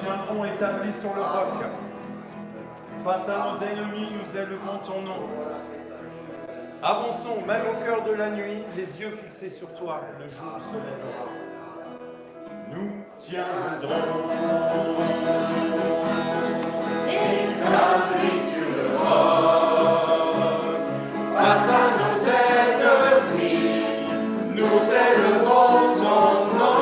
tiendrons établis sur le roc. Face à nos ennemis, nous élevons ton nom. Avançons, même au cœur de la nuit, les yeux fixés sur toi, le jour se lèvera. Nous tiendrons établis sur le roc. Face à nos ennemis, nous élevons ton nom.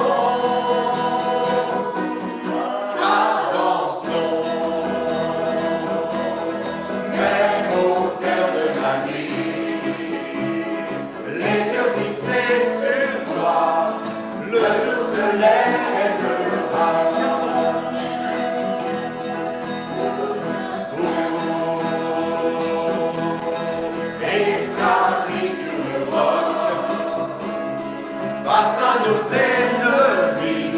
Face à nos ennemis,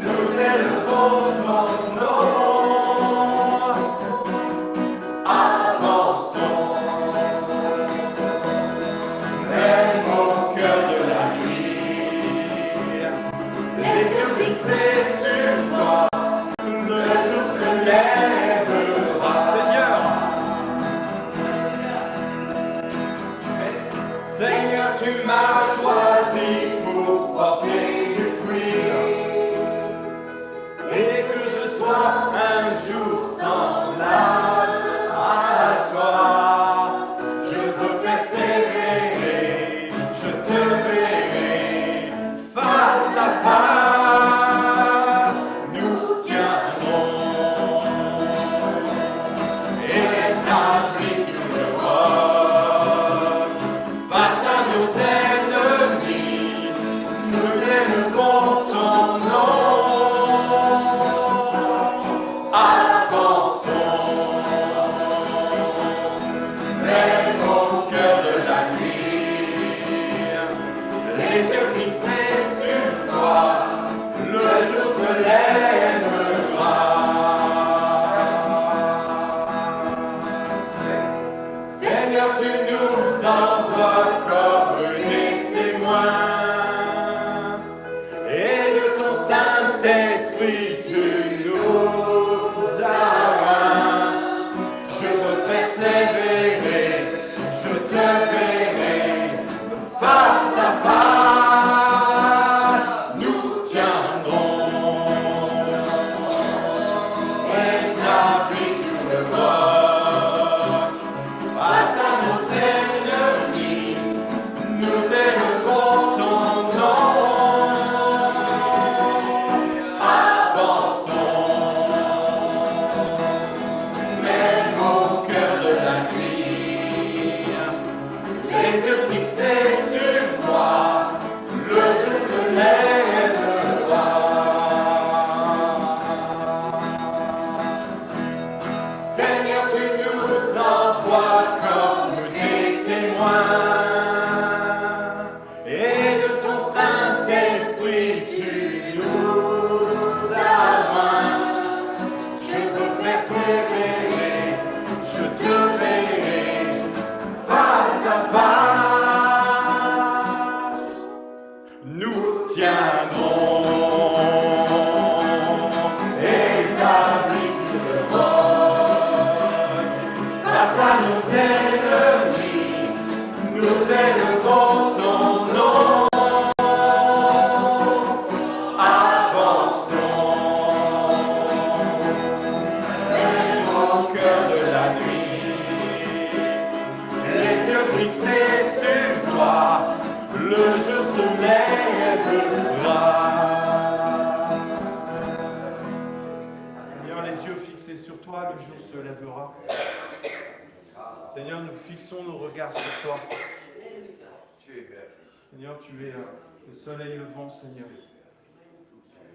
nous élevons ton nom. Avançons, même au cœur de la nuit, les yeux fixés sur toi, le jour se lèvera. Seigneur, tu m'as choisi pour porter du fruit et que je sois un jour semblable à toi. Je veux persévérer, je te verrai face à face. Nous tiendrons établis sur le roc face à nos ennemis. Nous élevons ton nom. Avançons, même au cœur de la nuit, les yeux fixés sur toi, le jour se lèvera. Seigneur, tu nous envoies comme des témoins. Saint-Esprit, tu nous as. Je veux persévérer, je te verrai face à face. Nous tiendrons établis sur le roc. Face à nos ennemis, nous élevons ton nom. Seigneur, tu nous envoies comme des témoins, et de ton Saint-Esprit tu nous as joints. Je veux persévérer, je te verrai face à face. Nous tiendrons établis sur le roc. Face à nos ennemis, nous élevons ton nom. Avançons, même au cœur de la nuit, les yeux fixés sur toi, le jour se lèvera. Seigneur, les yeux fixés sur toi, le jour se lèvera. Seigneur, nous fixons nos regards sur toi. Seigneur, tu es le soleil levant, Seigneur.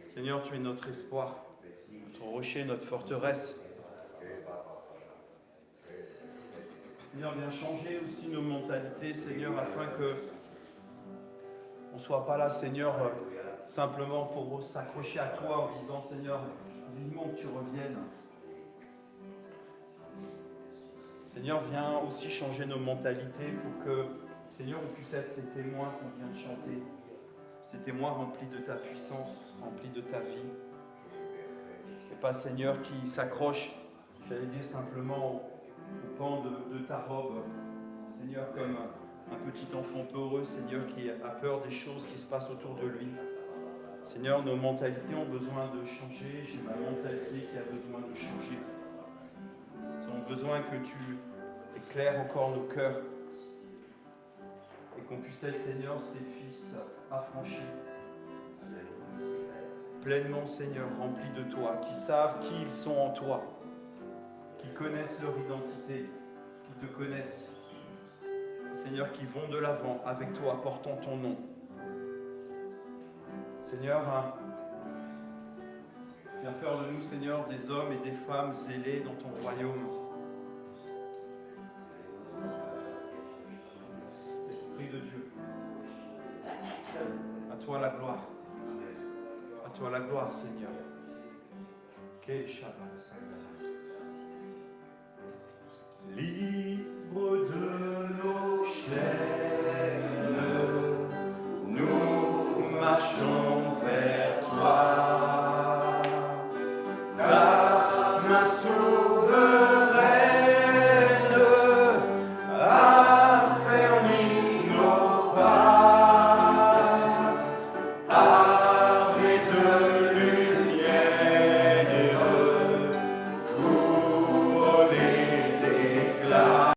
Seigneur, tu es notre espoir, notre rocher, notre forteresse. Seigneur, viens changer aussi nos mentalités, Seigneur, afin que on ne soit pas là, Seigneur, simplement pour s'accrocher à toi en disant, Seigneur, vivement que tu reviennes. Seigneur, viens aussi changer nos mentalités pour que, Seigneur, on puisse être ces témoins qu'on vient de chanter, ces témoins remplis de ta puissance, remplis de ta vie. Et pas, Seigneur, qui s'accroche, j'allais dire simplement, au pan de ta robe. Seigneur, comme un petit enfant peureux, Seigneur, qui a peur des choses qui se passent autour de lui. Seigneur, nos mentalités ont besoin de changer. J'ai ma mentalité qui a besoin de changer. Nous avons besoin que tu éclaires encore nos cœurs et qu'on puisse être, Seigneur, ces fils affranchis, pleinement, Seigneur, remplis de toi, qui savent qui ils sont en toi, qui connaissent leur identité, qui te connaissent, Seigneur, qui vont de l'avant avec toi, portant ton nom. Seigneur, viens faire de nous, Seigneur, des hommes et des femmes zélés dans ton royaume. Esprit de Dieu, à toi la gloire. À toi la gloire, Seigneur. Que Shabbat. Libre de nos chaînes, nous marchons vers toi. Ta main souveraine a fermé nos pas. Armée de lumière, couronnée d'éclat.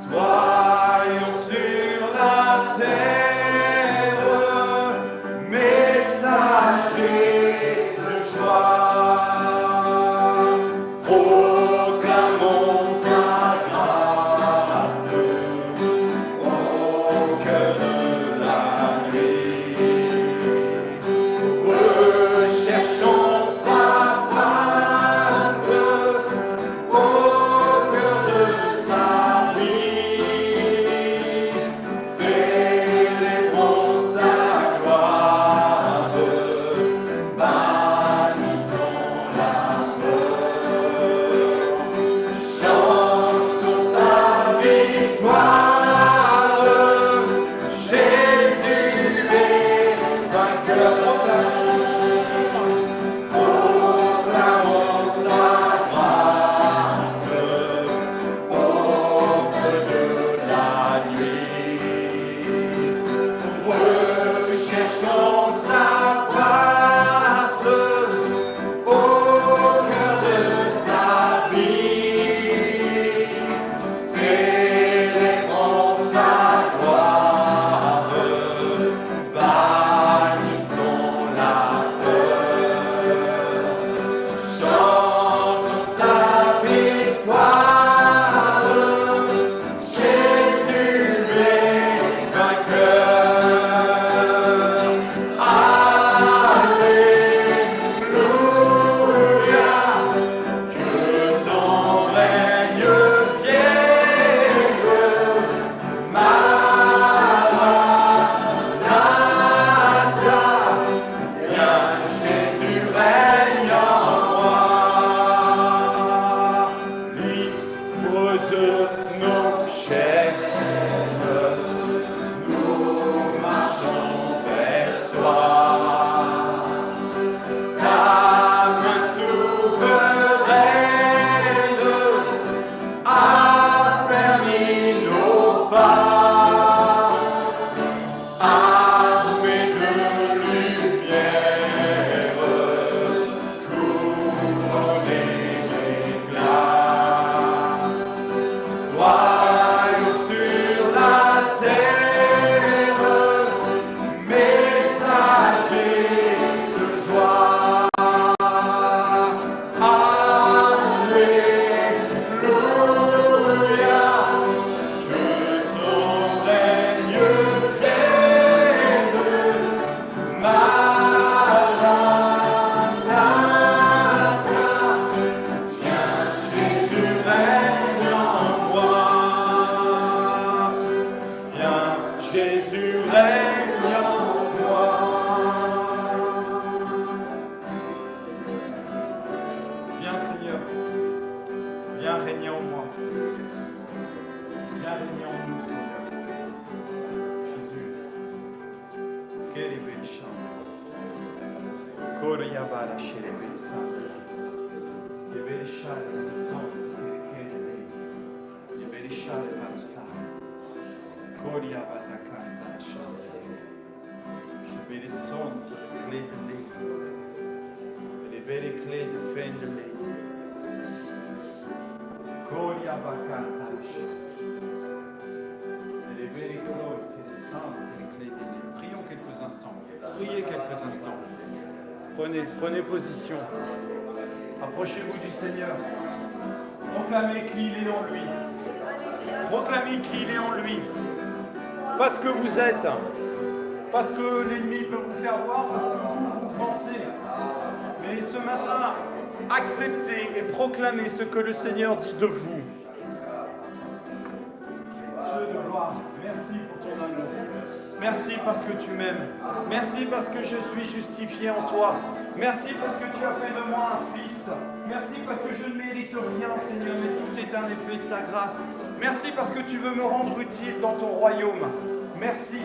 Soyons sur la terre, messagers de joie. Proclamons sa grâce au cœur de la nuit. Recherchons sa face au cœur de sa vie. Célébrons sa gloire, bannissons la peur. Chantons sa victoire. Jésus est vainqueur. Proclamons sa grâce au creux de la nuit. Recherchons sa face au cœur de sa vie. Célébrons sa gloire, bannissons la peur. Chantons sa victoire. Jésus est vainqueur. Alléluia. Que ton règne vienne. Maranatha. Viens, Jésus règne en moi. Libre de nos chaînes, nous marchons vers toi. Ta main souveraine a fermé nos pas. Armée de lumière, couronnée d'éclat. Soyons sur la terre, messagers de joie. Alléluia. Que ton règne vienne. Maranatha. Viens, Jésus règne en moi. Viens, Jésus règne en moi. Viens, Seigneur. Viens régner en moi. Viens régner en nous, Seigneur. Jésus. Quelle est belle chante. Coriabara Sherebel Sandra. Liberishale Son, Kirkele. Liberishale Barsa. Coriabata Canta Shandra. Libere Son, Clé de Lé. Libere Clé de Fin de Lé. Coriabacanta Shandra. Libere Clé de Sainte, Clé de Lé. Prions quelques instants. Priez quelques instants. Prenez position. Approchez-vous du Seigneur. Proclamez qui il est en lui. Proclamez qui il est en lui. Pas ce que vous êtes. Pas ce que l'ennemi peut vous faire voir, parce que vous pensez. Mais ce matin, acceptez et proclamez ce que le Seigneur dit de vous. Dieu de gloire, merci pour ton amour. Merci parce que tu m'aimes. Merci parce que je suis justifié en toi. Merci parce que tu as fait de moi un fils. Merci parce que je ne mérite rien, Seigneur, mais tout est un effet de ta grâce. Merci parce que tu veux me rendre utile dans ton royaume. Merci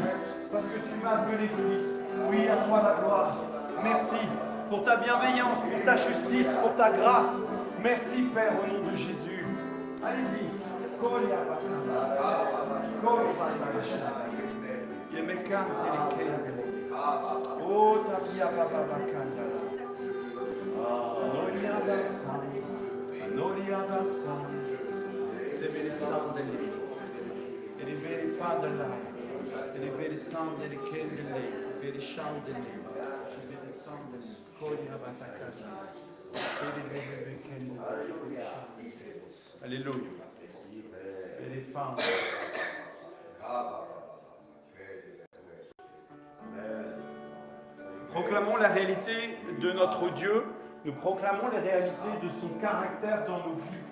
parce que tu m'as appelé fils. Oui, à toi la gloire. Merci pour ta bienveillance, pour ta justice, pour ta grâce. Merci, Père, au nom de Jésus. Allez-y. Oh, Tabia Baba Bakanda. Anoria da San. Anoria da San. C'est bel sang de l'île. Et les belles femmes de l'air. Et les belles sangs de l'île. Et les chants de l'île. Et les belles sangs de l'île. Koria Batakanda. Et les belles Kenda. Alléluia. Et les femmes. Proclamons la réalité de notre Dieu. Nous proclamons les réalités de son caractère dans nos vies.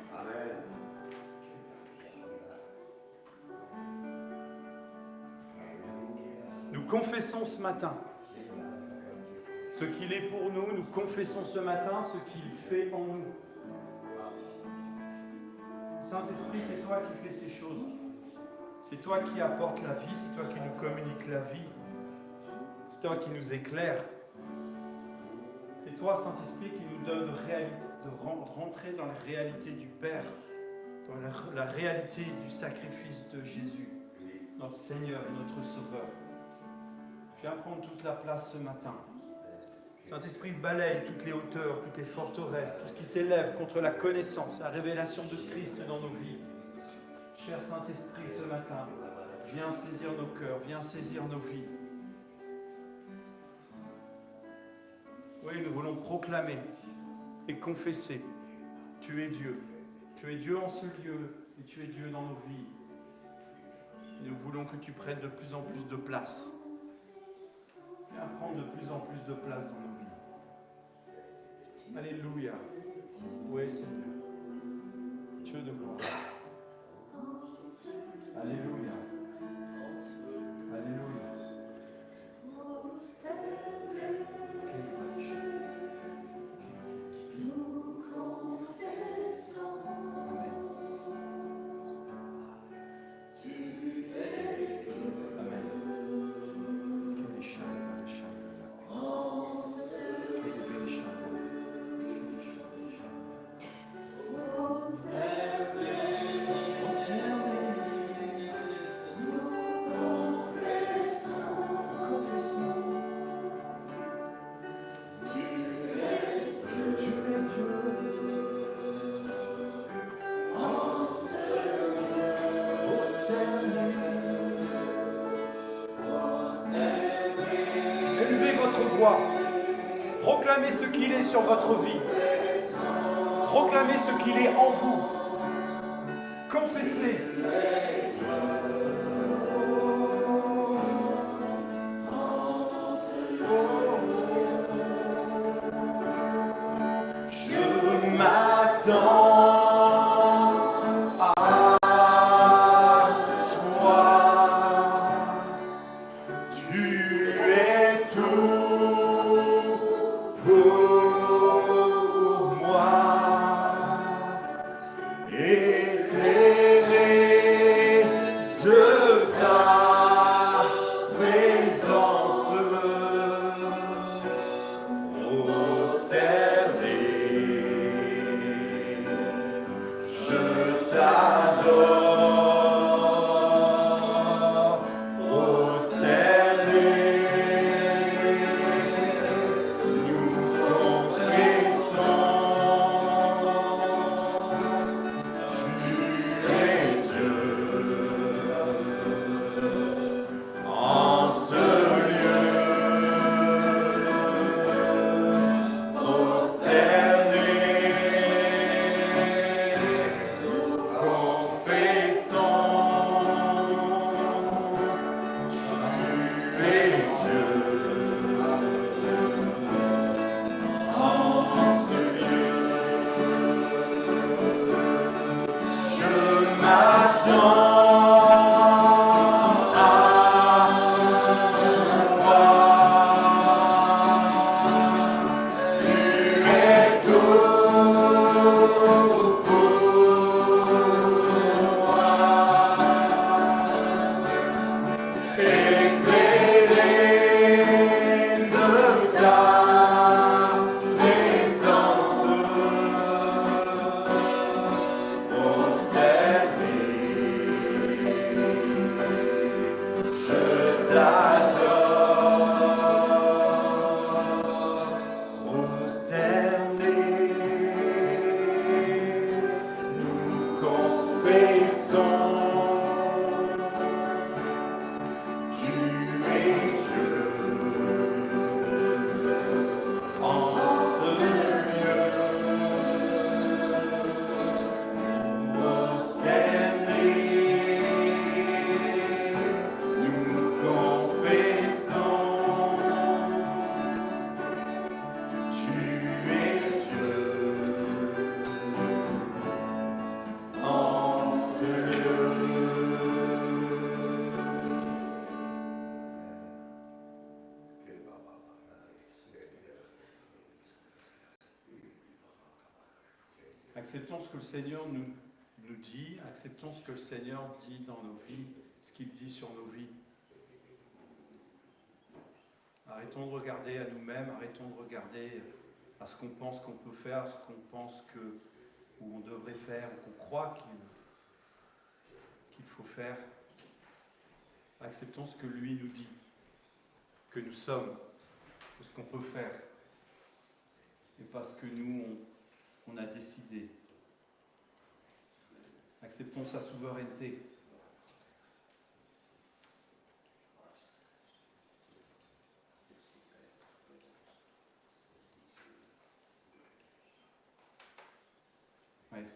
Nous confessons ce matin ce qu'il est pour nous. Nous confessons ce matin ce qu'il fait en nous. Saint-Esprit, c'est toi qui fais ces choses. C'est toi qui apportes la vie. C'est toi qui nous communiques la vie. C'est toi qui nous éclaire. C'est toi, Saint-Esprit, qui nous donne de rentrer dans la réalité du Père, dans la réalité du sacrifice de Jésus, notre Seigneur et notre Sauveur. Viens prendre toute la place ce matin. Saint-Esprit, balaye toutes les hauteurs, toutes les forteresses, tout ce qui s'élève contre la connaissance, la révélation de Christ dans nos vies. Cher Saint-Esprit, ce matin, viens saisir nos cœurs, viens saisir nos vies. Oui, nous voulons proclamer et confesser. Tu es Dieu. Tu es Dieu en ce lieu et tu es Dieu dans nos vies. Et nous voulons que tu prennes de plus en plus de place. Viens prendre de plus en plus de place dans nos vies. Alléluia. Oui, Seigneur. Dieu de gloire. Alléluia. Alléluia. Proclamez ce qu'il est sur votre vie. Proclamez ce qu'il est en vous. Confessez. Je m'attends. Oh Acceptons ce que le Seigneur nous dit, acceptons ce que le Seigneur dit dans nos vies, ce qu'il dit sur nos vies. Arrêtons de regarder à nous-mêmes, arrêtons de regarder à ce qu'on pense qu'on peut faire, à ce qu'on pense ou on devrait faire, ou qu'on croit qu'il faut faire. Acceptons ce que lui nous dit, que nous sommes, de ce qu'on peut faire, et parce que nous, on a décidé. Acceptons sa souveraineté. Ouais.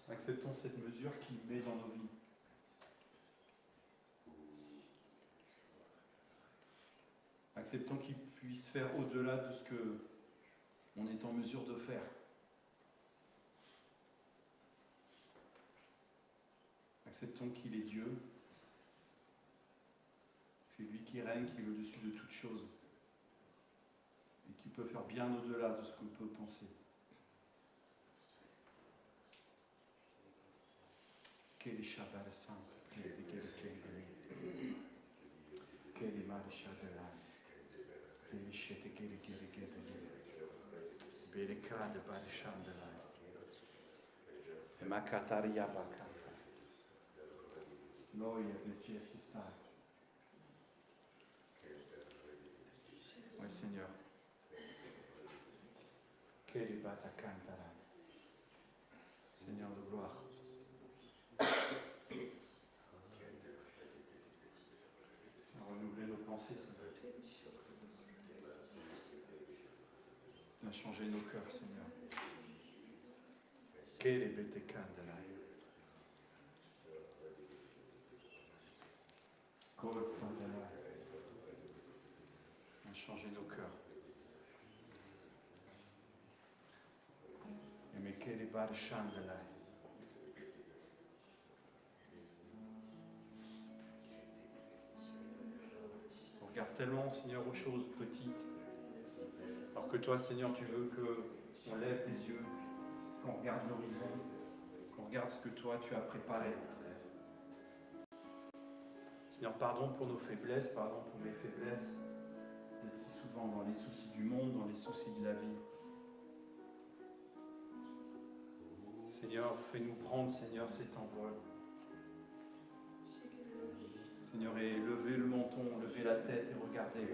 Acceptons cette mesure qu'il met dans nos vies. Acceptons qu'il puisse faire au-delà de ce que on est en mesure de faire. Acceptons qu'il est Dieu. C'est lui qui règne, qui est au-dessus de toutes choses. Et qui peut faire bien au-delà de ce qu'on peut penser. Quel est Shabbat Saint, quel est Maréchal de l'âme, quel est Chete, quel est Béléka de Baréchal de l'âme, et Makataria Bakata, Noia de Chestisai. Oui, Seigneur. Quel est Batakantara, Seigneur de gloire. Renouveler nos pensées, Seigneur. Viens changer nos cœurs, Seigneur. Quel est Bétékandala. Viens changer nos cœurs. Et mais quel est Barshandala. On regarde tellement, Seigneur, aux choses petites. Alors que toi, Seigneur, tu veux qu'on lève les yeux, qu'on regarde l'horizon, qu'on regarde ce que toi, tu as préparé. Seigneur, pardon pour nos faiblesses, pardon pour mes faiblesses, d'être si souvent dans les soucis du monde, dans les soucis de la vie. Seigneur, fais-nous prendre, Seigneur, cet envol. Seigneur, et levez le menton, levez la tête et regardez.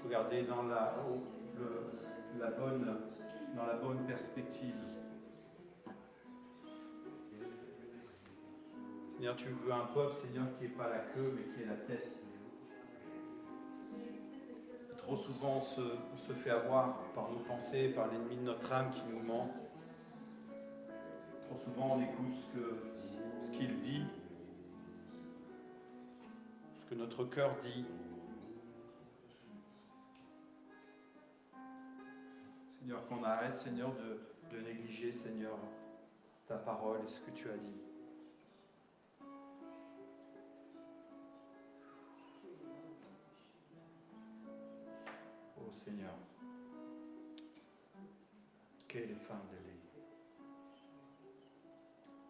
Regardez dans la bonne perspective. Seigneur, tu veux un peuple, Seigneur, qui n'est pas la queue, mais qui est la tête. Trop souvent, on se fait avoir par nos pensées, par l'ennemi de notre âme qui nous ment. Trop souvent, on écoute ce qu'il dit, ce que notre cœur dit. Seigneur, qu'on arrête, Seigneur, de négliger, Seigneur, ta parole et ce que tu as dit. Oh Seigneur, quelle femme de lait,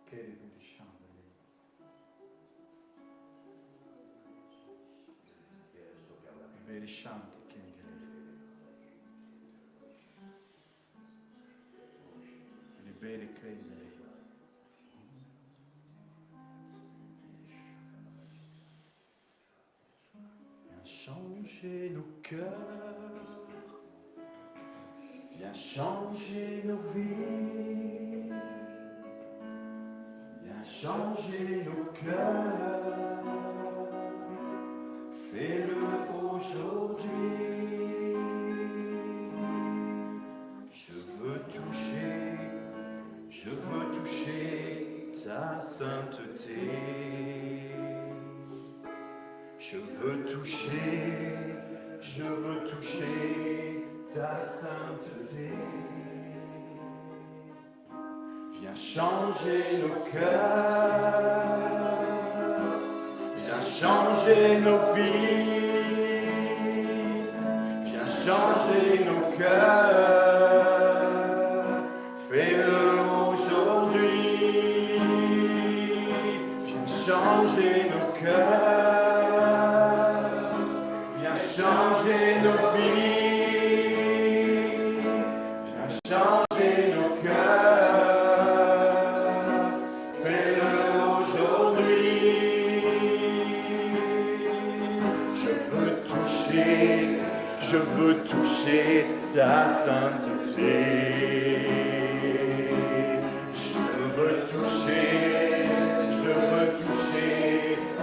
quelle belle chambre de lait. Belle chante, quelle de lait. Les belles crèmes de lait. Viens changer nos cœurs, viens changer nos vies, viens changer nos cœurs, fais-le aujourd'hui. Je veux toucher ta sainteté. Je veux toucher ta sainteté. Viens changer nos cœurs, viens changer nos vies, viens changer nos cœurs, fais-le aujourd'hui. Viens changer nos cœurs, viens changer nos vies, viens changer nos cœurs, fais-le aujourd'hui. Je veux toucher ta sainteté. Je veux toucher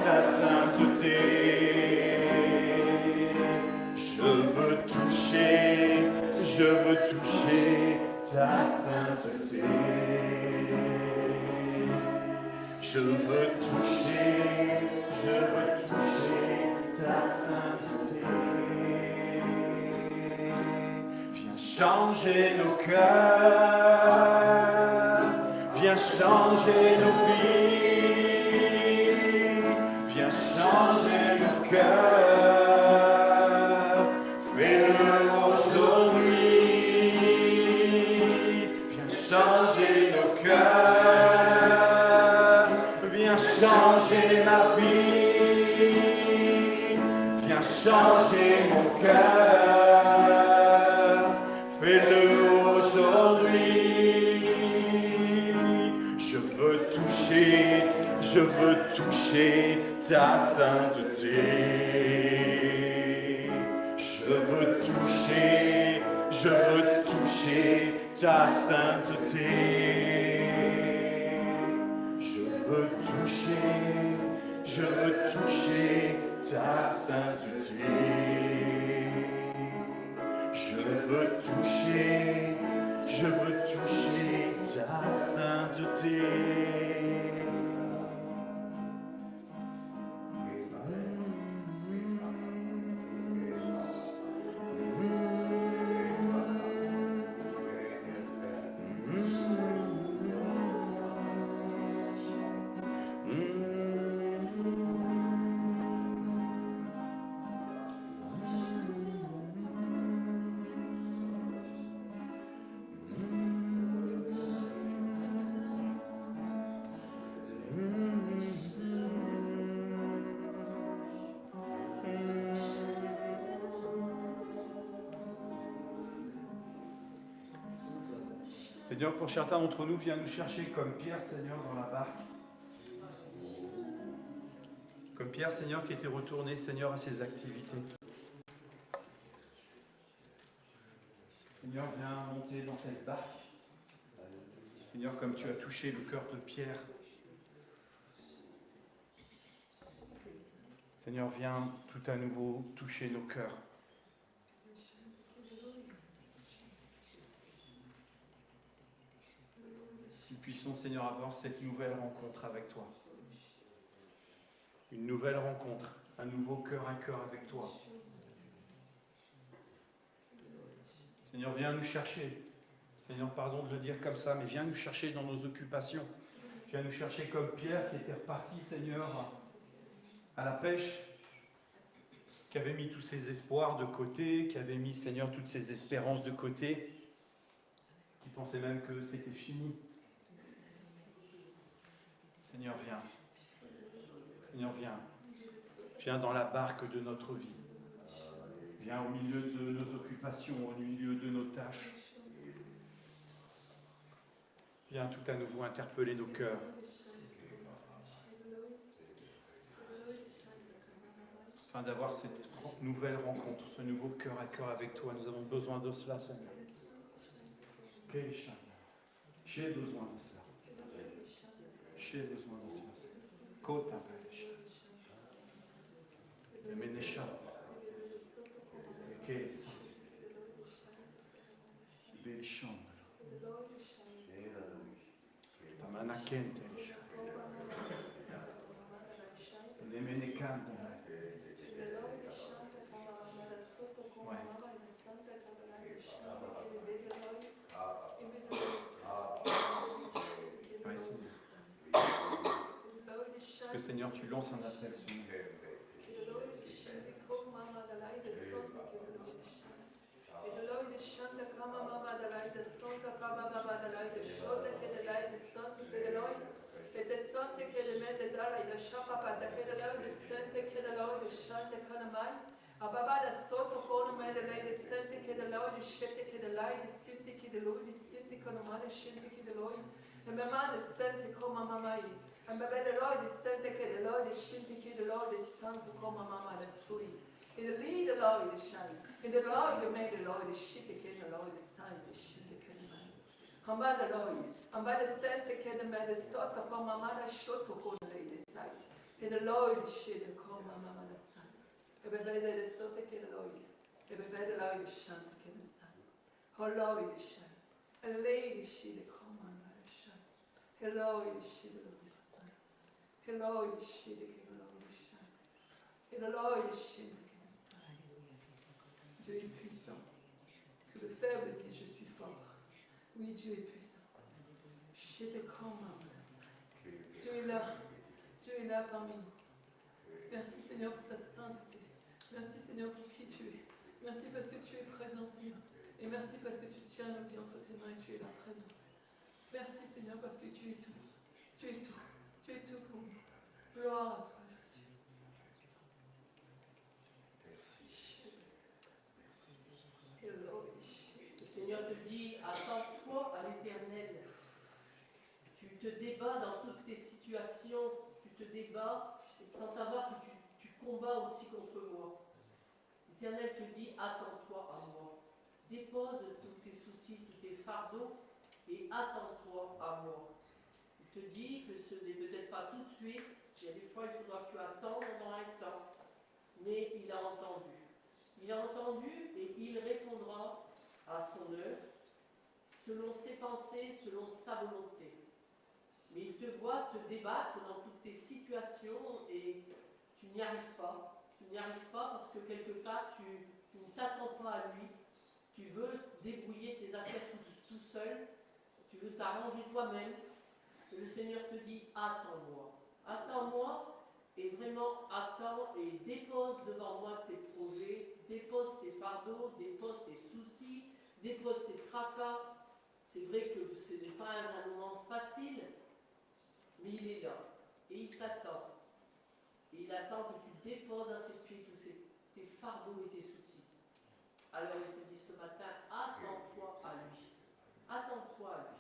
ta sainteté. Je veux toucher ta sainteté. Je veux toucher ta sainteté. Viens changer nos cœurs, viens changer nos vies, viens changer nos cœurs, fais-le aujourd'hui. Viens changer nos cœurs, viens changer ma vie, viens changer mon cœur, fais-le aujourd'hui. Je veux toucher ta sainteté. Je veux toucher ta sainteté. Je veux toucher ta sainteté. Je veux toucher ta sainteté. Seigneur, pour certains d'entre nous, viens nous chercher comme Pierre, Seigneur, dans la barque. Comme Pierre, Seigneur, qui était retourné, Seigneur, à ses activités. Seigneur, viens monter dans cette barque. Seigneur, comme tu as touché le cœur de Pierre. Seigneur, viens tout à nouveau toucher nos cœurs. Nous puissions, Seigneur, avoir cette nouvelle rencontre avec toi. Une nouvelle rencontre, un nouveau cœur à cœur avec toi. Seigneur, viens nous chercher. Seigneur, pardon de le dire comme ça, mais viens nous chercher dans nos occupations. Viens nous chercher comme Pierre qui était reparti, Seigneur, à la pêche, qui avait mis tous ses espoirs de côté, qui avait mis, Seigneur, toutes ses espérances de côté, qui pensait même que c'était fini. Seigneur, viens. Seigneur, viens. Viens dans la barque de notre vie. Viens au milieu de nos occupations, au milieu de nos tâches. Viens tout à nouveau interpeller nos cœurs. Afin d'avoir cette nouvelle rencontre, ce nouveau cœur à cœur avec toi. Nous avons besoin de cela, Seigneur. J'ai besoin de cela. J'ai besoin de cela. Kota Belisha. Menesha. Kesa. Belishon. Tamana Kente. Nemenekanda. Ouais. Ouais, Seigneur. Parce que Seigneur, tu lances un appel, Seigneur. sota che de lai de santa che de loi, e de santa che de me de dara de shapa pa da che de lai de santa che de loi de shanta kanamai, ababa da soto kono me de lai de santa che de loi de shete che de lai de sinti che de loi de sinti kanamai de shinti che de loi, e me ma de santa koma mamai, e me de loi de santa che de loi de shinti che de loi de santa koma mama de sui. In de li de loi de shai, in de loi de me de loi de shite che de loi de sai de shite che de mai. Hamba de loi, hamba de sente che de me de sota pa mama da shoto con lei de sai. E de loi de shite koma mama da sai. E be vede de sota che de loi, e be vede loi de shante che de sai. Ho loi de shai, e lei de shite koma mama da shai. E loi de shite loi de sai. E loi de shite che de loi de shai. Et le Lord est chez nous. Dieu est puissant. Que le faible dit je suis fort. Oui, Dieu est puissant. Dieu est là. Dieu est là parmi nous. Merci Seigneur pour ta sainteté. Merci Seigneur pour qui tu es. Merci parce que tu es présent Seigneur. Et merci parce que tu tiens nos vies entre tes mains et tu es là présent. Merci Seigneur parce que tu es tout. Tu es tout. Tu es tout pour nous. Gloire à toi. Le Seigneur te dit, attends-toi à l'Éternel. Tu te débats dans toutes tes situations, tu te débats sans savoir que tu combats aussi contre moi. L'Éternel te dit, attends-toi à moi. Dépose tous tes soucis, tous tes fardeaux et attends-toi à moi. Il te dit que ce n'est peut-être pas tout de suite, il y a des fois il faudra que tu attendes dans un temps, mais il a entendu. Il a entendu et il répondra à son œuvre, selon ses pensées, selon sa volonté. Mais il te voit te débattre dans toutes tes situations et tu n'y arrives pas. Tu n'y arrives pas parce que quelque part tu ne t'attends pas à lui. Tu veux débrouiller tes affaires tout seul. Tu veux t'arranger toi-même. Et le Seigneur te dit, attends-moi. Attends-moi et vraiment attends et dépose devant moi tes projets, dépose tes fardeaux, dépose tes soucis, dépose tes tracas. C'est vrai que ce n'est pas un moment facile, mais il est là et il t'attend. Et il attend que tu déposes à ses pieds tous tes fardeaux et tes soucis. Alors il te dit ce matin, attends-toi à lui. Attends-toi à lui.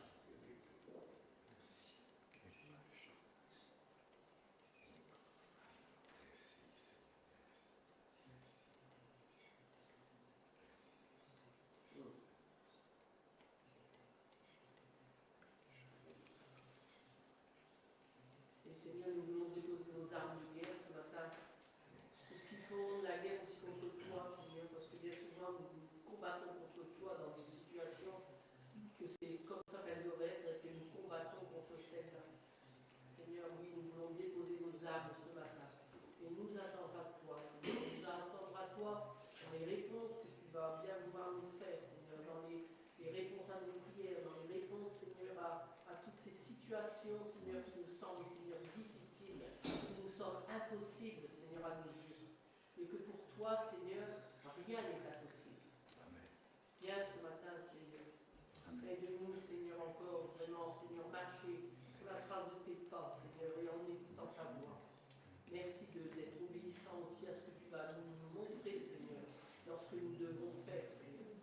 Seigneur, nous voulons déposer nos armes de guerre ce matin. Tout ce qu'ils font, la guerre aussi contre toi, Seigneur, parce que bien souvent nous combattons contre toi dans des situations que c'est comme ça qu'elles doivent être et que nous combattons contre celles-là. Seigneur, oui, nous voulons déposer nos armes ce matin et nous attendre à toi, Seigneur. Nous attendre à toi dans les réponses que tu vas bien vouloir nous faire, Seigneur, dans les réponses à nos prières, dans les réponses, Seigneur, à toutes ces situations, Seigneur, qui nous semblent, Seigneur, difficiles, qui nous semblent impossibles, Seigneur, à nos yeux. Et que pour toi, Seigneur, rien n'est impossible. Viens ce matin, Seigneur. Aide-nous, Seigneur, encore, vraiment, Seigneur, marcher sur la trace de tes pas, Seigneur, et en écoutant ta voix. Merci d'être obéissant aussi à ce que tu vas nous montrer, Seigneur, dans ce que nous devons faire, Seigneur.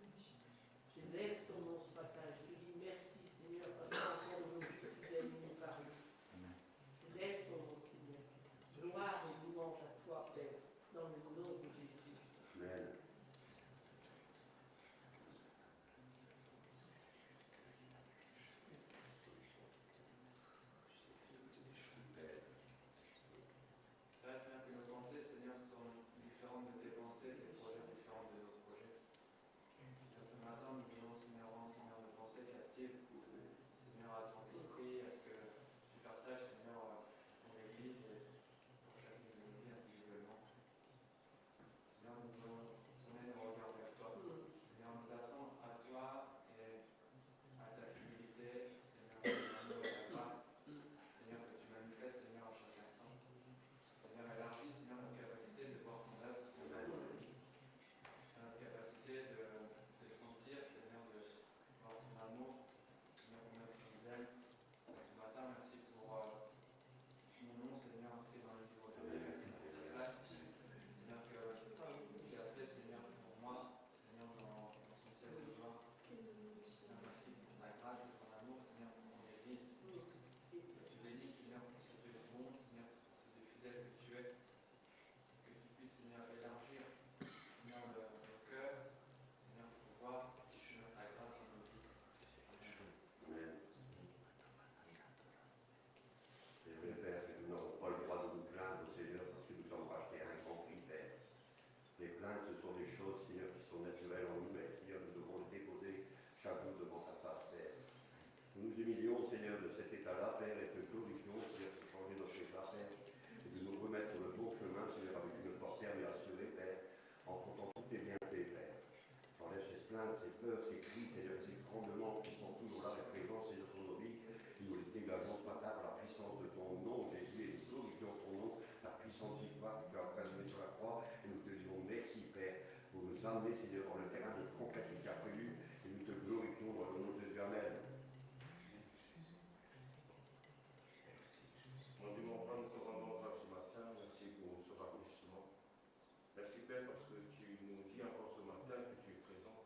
Je lève ton nom ce matin. Je te dis merci, Seigneur, parce qu'encore aujourd'hui, tu viens nous parler. Je lève ton nom, Seigneur. Gloire et louange à toi, Père, dans le nom de Jésus. Nous nous humilions, Seigneur, de cet état-là, Père, et te glorifions, Seigneur, pour changer notre état, Père, et de nous remettre sur le bon chemin, Seigneur, avec une porte ferme et assurée, Père, en comptant tous tes bienfaits, Père. Enlève ces plaintes, ces peurs, ces cris, Seigneur, ces tremblements qui sont toujours là, et présents, Seigneur, sur nos vies. Nous les dégageons ce matin par la puissance de ton nom, Jésus, et nous glorifions ton nom, la puissance victoire que tu as occasionnée sur la croix, et nous te disons merci, Père, pour nous amener, Seigneur, dans le terrain de conquête que tu as prévu, et nous te glorifions dans le nom de Jésus. Amen. Mon Dieu, mon Père, nous te rendons grâce ce matin. Merci pour ce rafraîchissement. Merci, Père, parce que tu nous dis encore ce matin que tu es présent,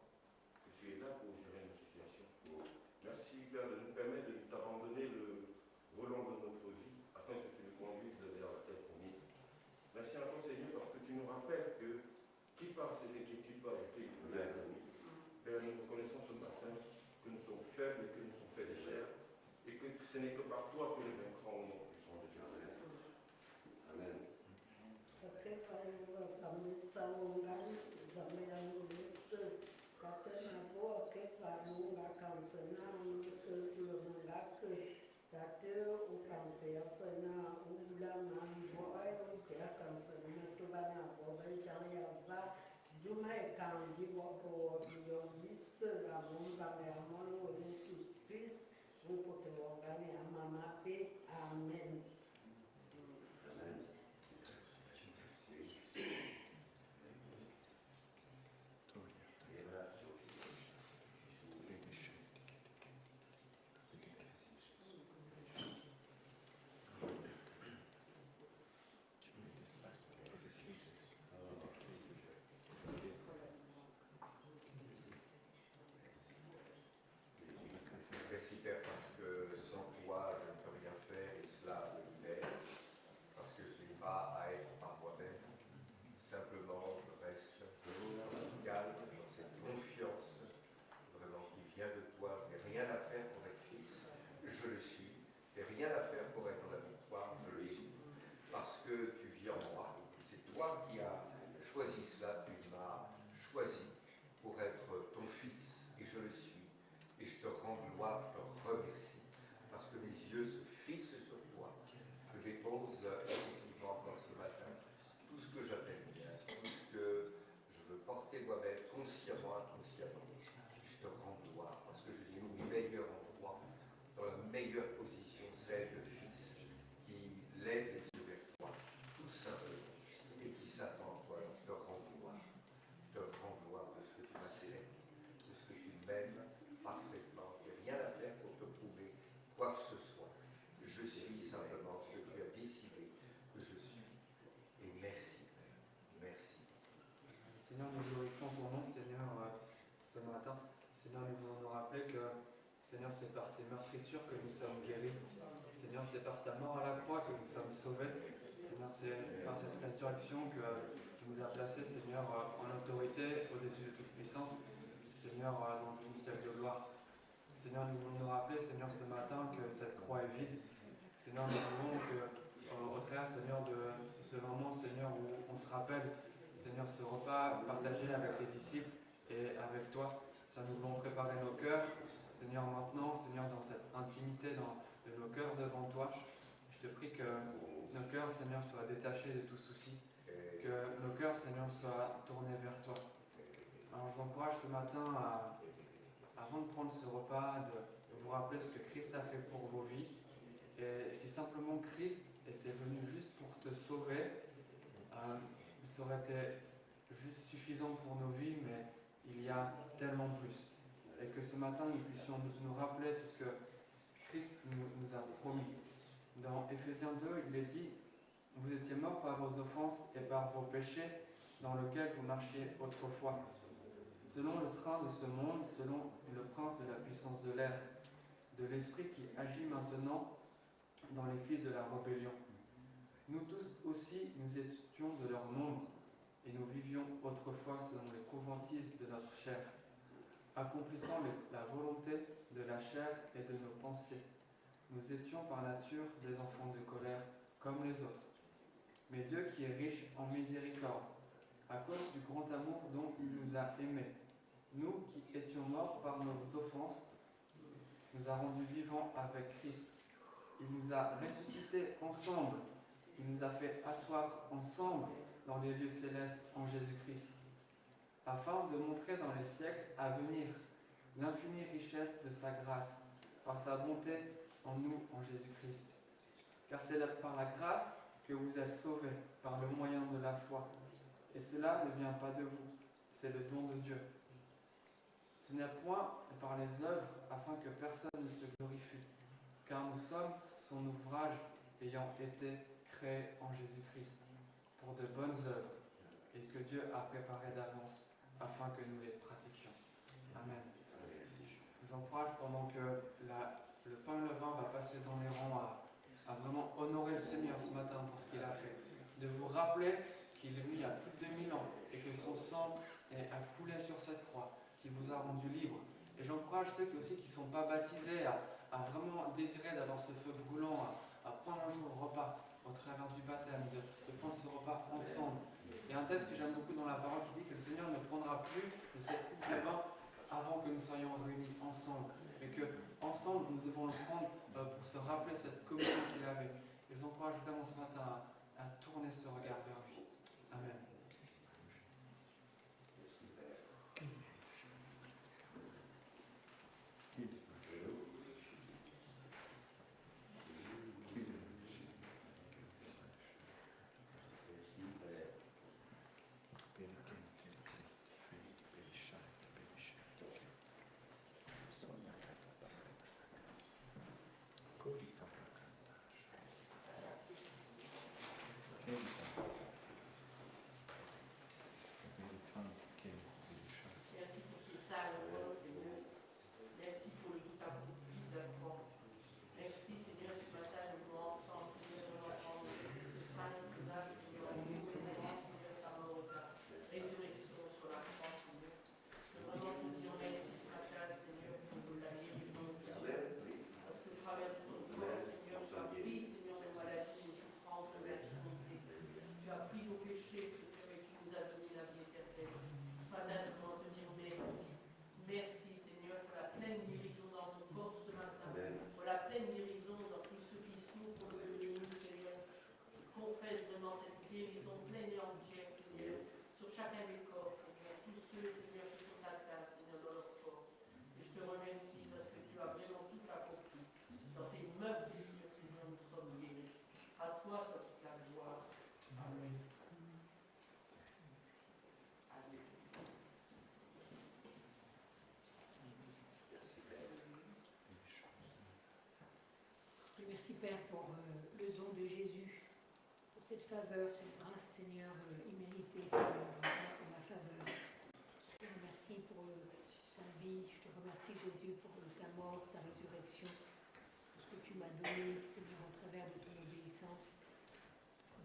que tu es là pour gérer nos situations. Merci, Père, de nous permettre de t'abandonner le volant de notre vie afin que tu nous conduises vers la terre promise. Merci encore, Seigneur, parce que tu nous rappelles que qui par ses inquiétudes peut ajouter une prière à nous. Père, nous reconnaissons ce matin que nous sommes faibles et que nous sommes faits de chair et que ce n'est que par toi que nous vaincrons au nom puissant de Jésus. Amen. Amen. Amen. Merci Père, parce que sans toi je ne peux rien faire et cela me libère, parce que je n'ai pas à être par moi-même, simplement je reste calme dans cette confiance vraiment qui vient de toi. Je n'ai rien à faire pour être fils, je le suis. Je n'ai rien à faire pour être dans la victoire, je le suis. Parce que tu vis en moi, c'est toi qui as choisi cela, tu m'as choisi pour être ton fils et je le suis. Et je te rends gloire, je te remercie, parce que mes yeux se fixent sur toi. Je dépose effectivement encore ce matin tout ce que j'appelle bien, tout ce que je veux porter moi-même, consciemment, inconsciemment. Je te rends gloire, parce que je suis au meilleur endroit, dans la meilleure position, celle de fils, qui lève les yeux vers toi, tout simplement, et qui s'attend à toi. Alors je te rends gloire. Je te rends gloire de ce que tu m'acceptes, de ce que tu m'aimes parfaitement. Je n'ai rien à faire pour te prouver quoi que ce soit. Je suis simplement ce que tu as décidé que je suis. Et merci, Père. Merci. Seigneur, nous glorifions ton nom, Seigneur, ce matin. Seigneur, nous voulons nous rappeler que, Seigneur, c'est par tes meurtrissures que nous sommes guéris. Seigneur, c'est par ta mort à la croix que nous sommes sauvés. Seigneur, c'est par cette résurrection que tu nous as placés, Seigneur, en autorité au-dessus de toute puissance. Seigneur, dans ton ciel de gloire. Seigneur, nous voulons nous rappeler, Seigneur, ce matin que cette croix est vide. Seigneur, nous voulons que, au travers, Seigneur, de ce moment, Seigneur, où on se rappelle, Seigneur, ce repas partagé avec les disciples et avec toi. Seigneur, nous voulons préparer nos cœurs, Seigneur, maintenant, Seigneur, dans cette intimité de nos cœurs devant toi. Je te prie que nos cœurs, Seigneur, soient détachés de tout souci, que nos cœurs, Seigneur, soient tournés vers toi. Alors, je vous encourage ce matin avant de prendre ce repas, de vous rappeler ce que Christ a fait pour vos vies. Et si simplement Christ était venu juste pour te sauver, ça aurait été juste suffisant pour nos vies, mais il y a tellement plus. Et que ce matin, nous puissions nous rappeler tout ce que Christ nous a promis. Dans Éphésiens 2, il est dit « Vous étiez morts par vos offenses et par vos péchés, dans lesquels vous marchiez autrefois. Selon le train de ce monde, selon le prince de la puissance de l'air, de l'esprit qui agit maintenant dans les fils de la rébellion. Nous tous aussi, nous étions de leur nombre, et nous vivions autrefois selon les convoitises de notre chair, accomplissant la volonté de la chair et de nos pensées. Nous étions par nature des enfants de colère, comme les autres. Mais Dieu qui est riche en miséricorde, à cause du grand amour dont il nous a aimés, nous qui étions morts par nos offenses, nous a rendus vivants avec Christ. Il nous a ressuscités ensemble. Il nous a fait asseoir ensemble dans les lieux célestes en Jésus-Christ, afin de montrer dans les siècles à venir l'infinie richesse de sa grâce, par sa bonté en nous, en Jésus-Christ. Car c'est par la grâce que vous êtes sauvés, par le moyen de la foi. Et cela ne vient pas de vous, c'est le don de Dieu. Ce n'est point par les œuvres, afin que personne ne se glorifie, car nous sommes son ouvrage ayant été créé en Jésus-Christ, pour de bonnes œuvres, et que Dieu a préparées d'avance, afin que nous les pratiquions. Amen. Je vous encourage, pendant que le pain et le vin va passer dans les rangs, à vraiment honorer le Seigneur ce matin pour ce qu'il a fait, de vous rappeler qu'il est venu il y a plus de 2000 ans, et que son sang a coulé sur cette croix, qu'il vous a rendu libre. Et j'encourage ceux aussi qui ne sont pas baptisés à vraiment désirer d'avoir ce feu brûlant, à prendre un jour le repas au travers du baptême, de prendre ce repas ensemble. Il y a un texte que j'aime beaucoup dans la parole qui dit que le Seigneur ne prendra plus de cette coupe de vin avant que nous soyons réunis ensemble. Et que ensemble nous devons le prendre pour se rappeler cette communion qu'il avait. Et je vous encourage vraiment ce matin à tourner ce regard vers lui. Amen. Merci pour ce salut, Seigneur. Merci pour le tout accompli de la croix. Merci, Seigneur, ce matin, nous voulons ensemble, Seigneur, nous apprendre ce pain inscrivable, Seigneur, nous remercions, Seigneur, ta mort, ta résurrection sur la croix, Seigneur. Nous vraiment te dire merci ce matin, Seigneur, pour la guérison, Seigneur. Parce que au travers de ton corps, Seigneur, tu as pris, Seigneur, les maladies, les souffrances, les infirmités. Tu as pris nos péchés, Seigneur, et tu nous as donné la vie éternelle. Ce matin, nous voulons te dire merci. Merci, Seigneur, pour la pleine guérison dans nos corps ce matin. Pour la pleine guérison dans tous ceux qui souffrent de nous, Seigneur. Confesse vraiment cette guérison pleine et entière, Seigneur, sur chacun des corps, Seigneur. Tous ceux, Seigneur, qui sont atteints, Seigneur, dans leur corps. Et je te remercie parce que tu as vraiment tout accompli. Dans tes mains, blessures, Seigneur, nous sommes guéris. À toi soit toute la gloire. Amen. Merci Père pour le don de Jésus, pour cette faveur, cette grâce, Seigneur, imméritée, Seigneur, en ma faveur. Je te remercie pour sa vie, je te remercie Jésus pour ta mort, ta résurrection, pour ce que tu m'as donné, Seigneur, au travers de ton obéissance.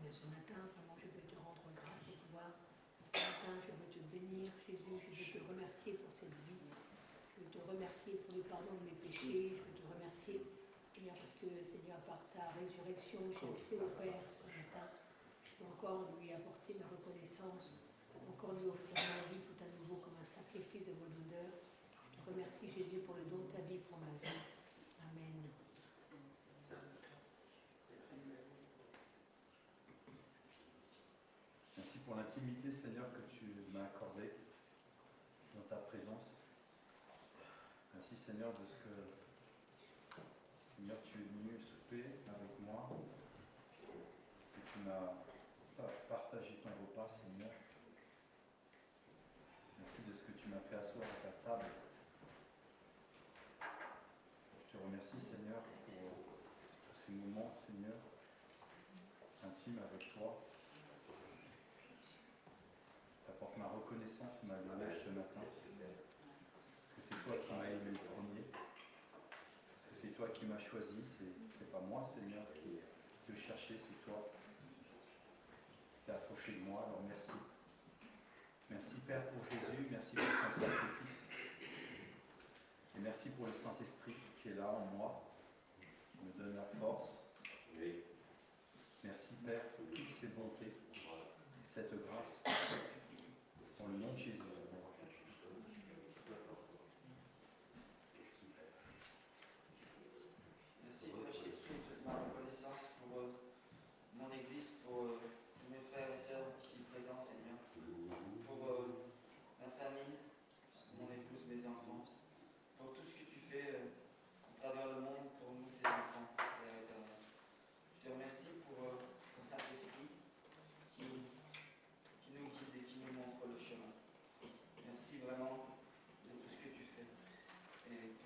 Mais ce matin, vraiment, je veux te rendre grâce et gloire. Ce matin, je veux te bénir, Jésus, je veux te remercier pour cette vie. Je veux te remercier pour le pardon de mes péchés, je veux te remercier, Seigneur, parce que, Seigneur, par ta résurrection, j'ai accès au Père ce matin. Je peux encore lui apporter ma reconnaissance, encore lui offrir ma vie tout à nouveau comme un sacrifice de bonne odeur. Je te remercie, Jésus, pour le don de ta vie pour ma vie. Amen. Merci pour l'intimité, Seigneur, que tu m'as accordée dans ta présence. Merci, Seigneur, de ce que, Seigneur, tu es venu souper avec moi, parce que tu m'as partagé ton repas, Seigneur. Merci de ce que tu m'as fait asseoir à ta table. Je te remercie, Seigneur, pour tous ces moments, Seigneur, intimes avec toi. J'apporte ma reconnaissance et ma louange ce matin, parce que c'est toi qui m'as aimé le premier, parce que c'est toi qui m'as choisi, c'est pas moi, Seigneur, qui te cherchais, c'est toi qui t'es approché de moi, alors merci. Merci Père pour Jésus, merci pour son sacrifice, et merci pour le Saint-Esprit qui est là en moi, qui me donne la force. Merci Père pour toutes ces bontés, cette grâce. Dans le nom de Jésus.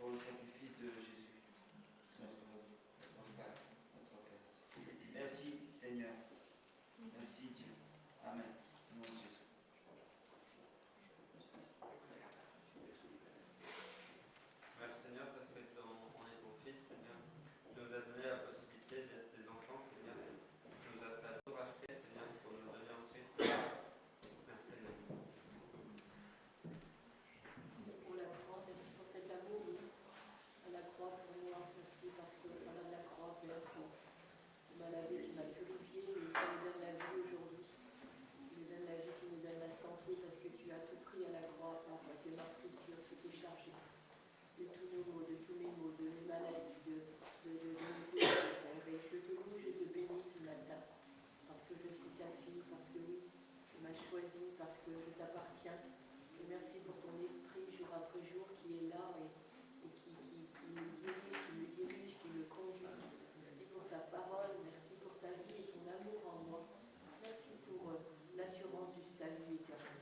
pour le sacrifice de Jésus, notre frère, notre Père. Merci Seigneur. Merci Dieu. Amen. Au nom de Jésus. Merci Seigneur parce que on est ton fils, Seigneur. Tu nous as donné la possibilité d'être tes enfants, Seigneur. Tu nous as tout racheté, Seigneur, pour nous donner ensuite. Merci Seigneur. C'est pour la croix, merci pour cet amour, oui, à la croix pour moi. Merci parce que voilà de la croix, Père, tu m'as lavé, tu m'as purifié, et tu nous donnes la vie aujourd'hui. Tu nous donnes la vie, tu nous donnes la santé, parce que tu as tout pris à la croix, Père, tes meurtrissures, tu t'es chargé de tous nos maux, de tous mes maux, de mes maladies, de mes péchés, Père. Et je te loue, je te bénis ce matin, parce que je suis ta fille, parce que oui, tu m'as choisi, parce que je t'appartiens. Et merci pour ton esprit jour après jour qui est là et qui me dirige, qui me conduit. Merci pour ta parole, merci pour ta vie et ton amour en moi. Merci pour l'assurance du salut éternel.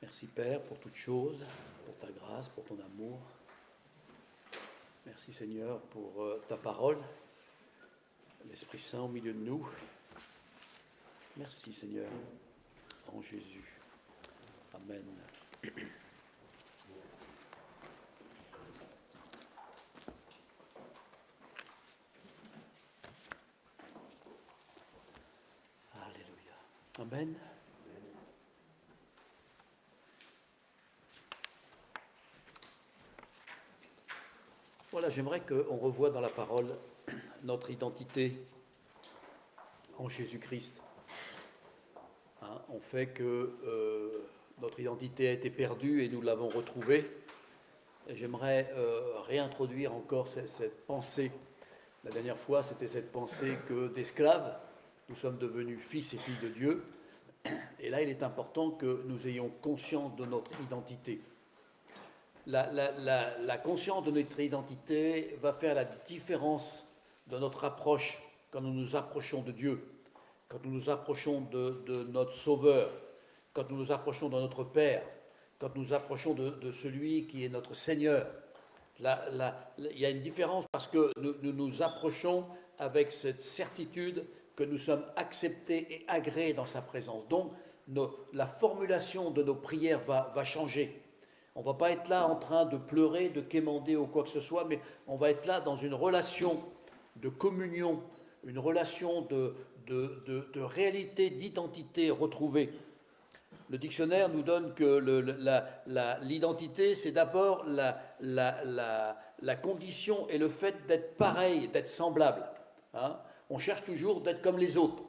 Merci Père pour toutes choses, pour ta grâce, pour ton amour. Merci Seigneur pour ta parole, l'Esprit Saint au milieu de nous. Merci Seigneur, en Jésus. Amen. Alléluia. Amen. Voilà, j'aimerais qu'on revoie dans la parole notre identité en Jésus-Christ. Hein, on fait que notre identité a été perdue et nous l'avons retrouvée. Et j'aimerais réintroduire encore cette pensée. La dernière fois, c'était cette pensée que d'esclaves, nous sommes devenus fils et filles de Dieu. Et là, il est important que nous ayons conscience de notre identité. La conscience de notre identité va faire la différence de notre approche quand nous nous approchons de Dieu, quand nous nous approchons de notre Sauveur, quand nous nous approchons de notre Père, quand nous nous approchons de celui qui est notre Seigneur. Il y a une différence parce que nous nous approchons avec cette certitude que nous sommes acceptés et agréés dans sa présence. Donc, la formulation de nos prières va changer. On ne va pas être là en train de pleurer, de quémander ou quoi que ce soit, mais on va être là dans une relation de communion, une relation de réalité, d'identité retrouvée. Le dictionnaire nous donne que l'identité, c'est d'abord la condition et le fait d'être pareil, d'être semblable. Hein? On cherche toujours d'être comme les autres.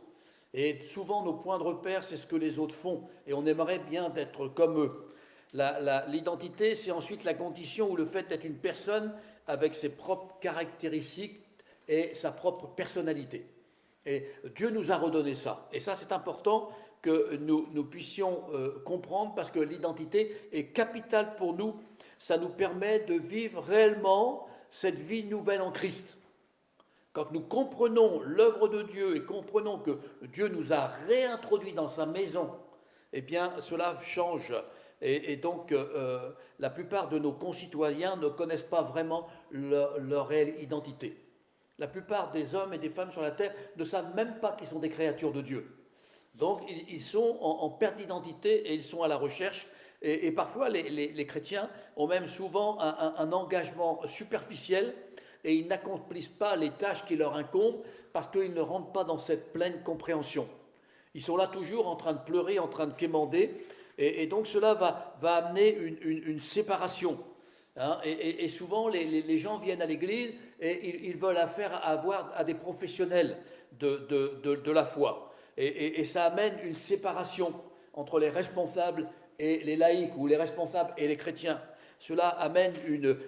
Et souvent, nos points de repère, c'est ce que les autres font. Et on aimerait bien d'être comme eux. L'identité, c'est ensuite la condition ou le fait d'être une personne avec ses propres caractéristiques et sa propre personnalité. Et Dieu nous a redonné ça. Et ça, c'est important que nous puissions comprendre parce que l'identité est capitale pour nous. Ça nous permet de vivre réellement cette vie nouvelle en Christ. Quand nous comprenons l'œuvre de Dieu et comprenons que Dieu nous a réintroduits dans sa maison, eh bien, cela change. Et donc, la plupart de nos concitoyens ne connaissent pas vraiment leur réelle identité. La plupart des hommes et des femmes sur la terre ne savent même pas qu'ils sont des créatures de Dieu. Donc, ils sont en perte d'identité et ils sont à la recherche. Et parfois, les chrétiens ont même souvent un engagement superficiel et ils n'accomplissent pas les tâches qui leur incombent parce qu'ils ne rentrent pas dans cette pleine compréhension. Ils sont là toujours en train de pleurer, en train de quémander. Et donc cela va amener une séparation. Hein, et souvent les gens viennent à l'église et ils veulent affaire à des professionnels de la foi. Et ça amène une séparation entre les responsables et les laïcs ou les responsables et les chrétiens. Cela amène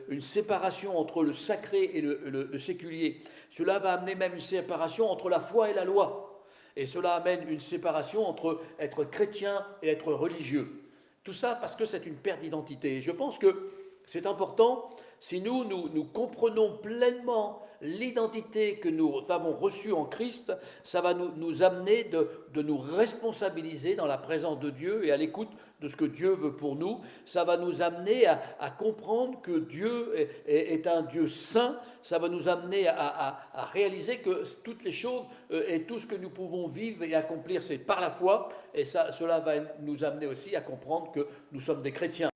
une séparation entre le sacré et le séculier. Cela va amener même une séparation entre la foi et la loi. Et cela amène une séparation entre être chrétien et être religieux. Tout ça parce que c'est une perte d'identité. Et je pense que c'est important, si nous comprenons pleinement l'identité que nous avons reçue en Christ, ça va nous amener de nous responsabiliser dans la présence de Dieu et à l'écoute de ce que Dieu veut pour nous. Ça va nous amener à comprendre que Dieu est un Dieu saint. Ça va nous amener à réaliser que toutes les choses et tout ce que nous pouvons vivre et accomplir, c'est par la foi. Et cela va nous amener aussi à comprendre que nous sommes des chrétiens.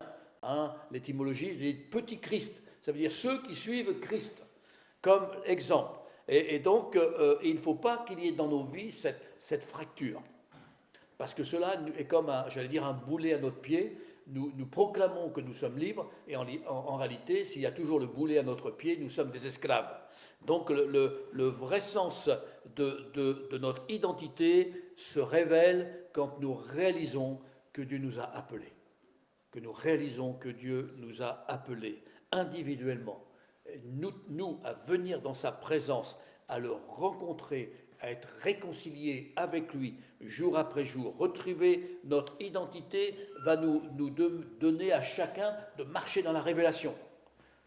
L'étymologie des petits Christ, ça veut dire ceux qui suivent Christ comme exemple. Et donc, il ne faut pas qu'il y ait dans nos vies cette fracture. Parce que cela est comme, un boulet à notre pied. Nous proclamons que nous sommes libres, et en réalité, s'il y a toujours le boulet à notre pied, nous sommes des esclaves. Donc, le vrai sens de notre identité se révèle quand nous réalisons que Dieu nous a appelés. Que nous réalisons que Dieu nous a appelés individuellement. Nous, à venir dans sa présence, à le rencontrer, à être réconciliés avec lui jour après jour. Retrouver notre identité va nous donner à chacun de marcher dans la révélation.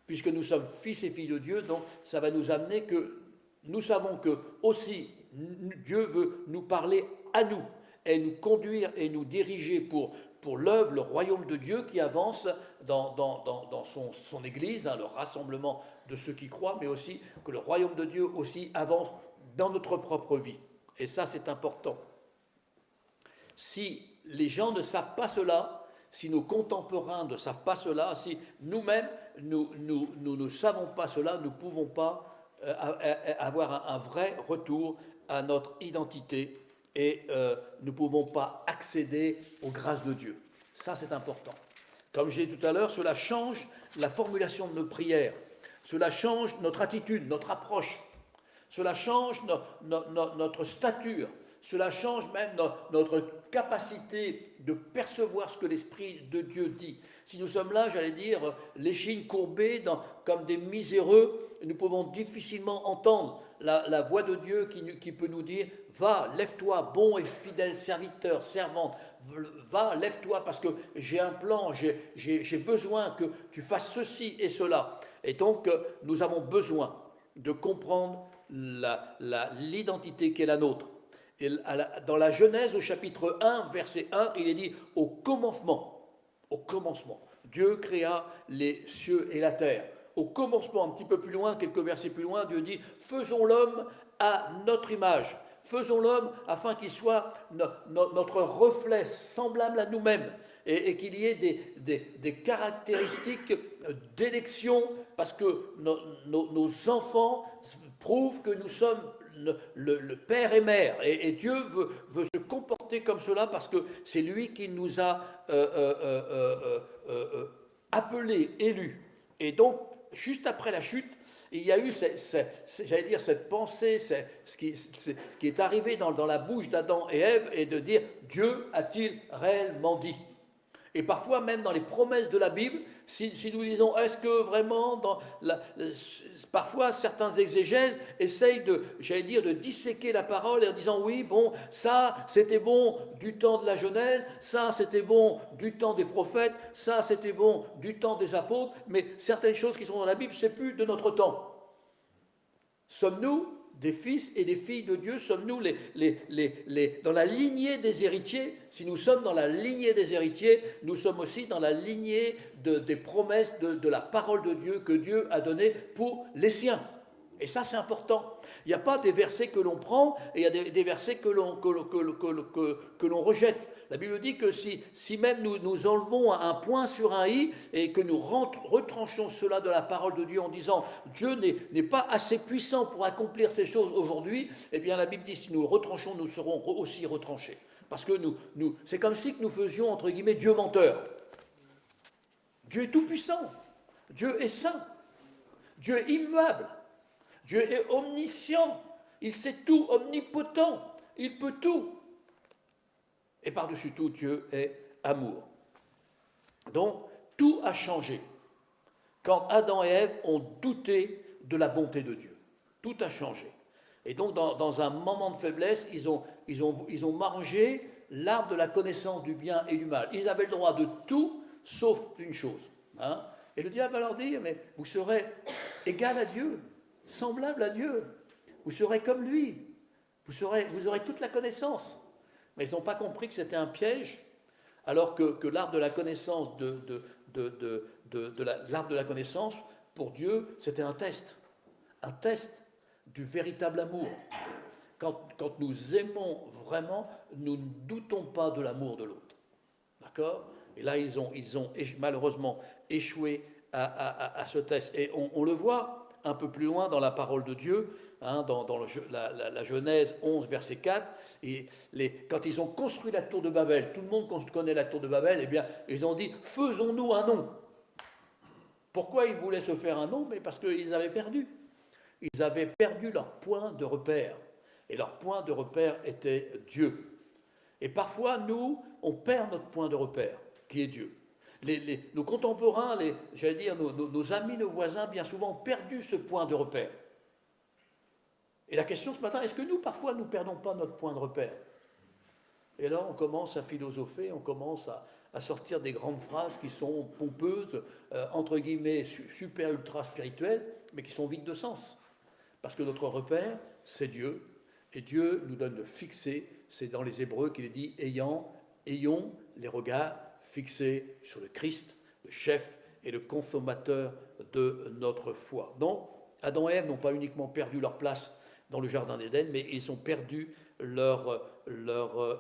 Puisque nous sommes fils et filles de Dieu, donc ça va nous amener que nous savons que aussi Dieu veut nous parler à nous et nous conduire et nous diriger pour l'œuvre, le royaume de Dieu qui avance dans son Église, le rassemblement de ceux qui croient, mais aussi que le royaume de Dieu aussi avance dans notre propre vie. Et ça, c'est important. Si les gens ne savent pas cela, si nos contemporains ne savent pas cela, si nous-mêmes, nous ne savons pas cela, nous ne pouvons pas avoir un vrai retour à notre identité et nous ne pouvons pas accéder aux grâces de Dieu. Ça, c'est important. Comme j'ai dit tout à l'heure, cela change la formulation de nos prières. Cela change notre attitude, notre approche. Cela change notre stature. Cela change même notre capacité de percevoir ce que l'Esprit de Dieu dit. Si nous sommes là, j'allais dire, l'échine courbée comme des miséreux, nous pouvons difficilement entendre la voix de Dieu qui peut nous dire « Va, lève-toi, bon et fidèle serviteur, servante, va, lève-toi parce que j'ai un plan, j'ai besoin que tu fasses ceci et cela. » Et donc, nous avons besoin de comprendre l'identité qui est la nôtre. Et dans la Genèse, au chapitre 1, verset 1, il est dit « Au commencement, Dieu créa les cieux et la terre. » Au commencement, un petit peu plus loin, quelques versets plus loin, Dieu dit « Faisons l'homme à notre image. Faisons l'homme afin qu'il soit notre reflet semblable à nous-mêmes. » Et qu'il y ait des caractéristiques d'élection, parce que nos enfants prouvent que nous sommes le père et mère. Et Dieu veut se comporter comme cela, parce que c'est lui qui nous a appelés, élus. Et donc, juste après la chute, il y a eu, cette pensée, ce qui est arrivé dans la bouche d'Adam et Ève, et de dire « Dieu a-t-il réellement dit ?» Et parfois, même dans les promesses de la Bible, si nous disons, est-ce que vraiment, parfois certains exégèses essayent de disséquer la parole en disant, oui, bon, ça c'était bon du temps de la Genèse, ça c'était bon du temps des prophètes, ça c'était bon du temps des apôtres, mais certaines choses qui sont dans la Bible, c'est plus de notre temps. Sommes-nous des fils et des filles de Dieu? Sommes-nous dans la lignée des héritiers? Si nous sommes dans la lignée des héritiers, nous sommes aussi dans la lignée des promesses de la parole de Dieu que Dieu a donnée pour les siens. Et ça, c'est important. Il n'y a pas des versets que l'on prend et il y a des versets que l'on rejette. La Bible dit que si même nous enlevons un point sur un i et que nous retranchons cela de la parole de Dieu en disant Dieu n'est pas assez puissant pour accomplir ces choses aujourd'hui, eh bien la Bible dit si nous le retranchons, nous serons aussi retranchés. Parce que c'est comme si nous faisions, entre guillemets, Dieu menteur. Dieu est tout puissant. Dieu est saint. Dieu est immuable. Dieu est omniscient. Il sait tout, omnipotent. Il peut tout. Et par-dessus tout, Dieu est amour. Donc, tout a changé. quand Adam et Ève ont douté de la bonté de Dieu. Tout a changé. Et donc, dans un moment de faiblesse, ils ont mangé l'arbre de la connaissance du bien et du mal. Ils avaient le droit de tout, sauf une chose. Hein. Et le diable va leur dire, mais vous serez égal à Dieu, semblable à Dieu. Vous serez comme lui. Vous aurez toute la connaissance. Mais ils n'ont pas compris que c'était un piège, alors que l'arbre de la connaissance l'arbre de la connaissance, pour Dieu, c'était un test du véritable amour. Quand nous aimons vraiment, nous ne doutons pas de l'amour de l'autre. D'accord? Et là, ils ont malheureusement échoué à ce test. Et on le voit un peu plus loin dans la parole de Dieu, hein, dans la Genèse 11, verset 4. Quand ils ont construit la tour de Babel, tout le monde connaît la tour de Babel, eh bien, ils ont dit, faisons-nous un nom. Pourquoi ils voulaient se faire un nom? Mais parce qu'ils avaient perdu. Ils avaient perdu leur point de repère. Et leur point de repère était Dieu. Et parfois, nous, on perd notre point de repère, qui est Dieu. Nos contemporains, nos amis, nos voisins, bien souvent, ont perdu ce point de repère. Et la question ce matin, est-ce que nous, parfois, nous ne perdons pas notre point de repère? Et là, on commence à philosopher, on commence à sortir des grandes phrases qui sont pompeuses, entre guillemets, super ultra spirituelles, mais qui sont vides de sens. Parce que notre repère, c'est Dieu, et Dieu nous donne de fixer, c'est dans les Hébreux qu'il est dit, ayons les regards fixés sur le Christ, le chef et le consommateur de notre foi. Donc, Adam et Ève n'ont pas uniquement perdu leur place dans le jardin d'Éden, mais ils ont perdu leur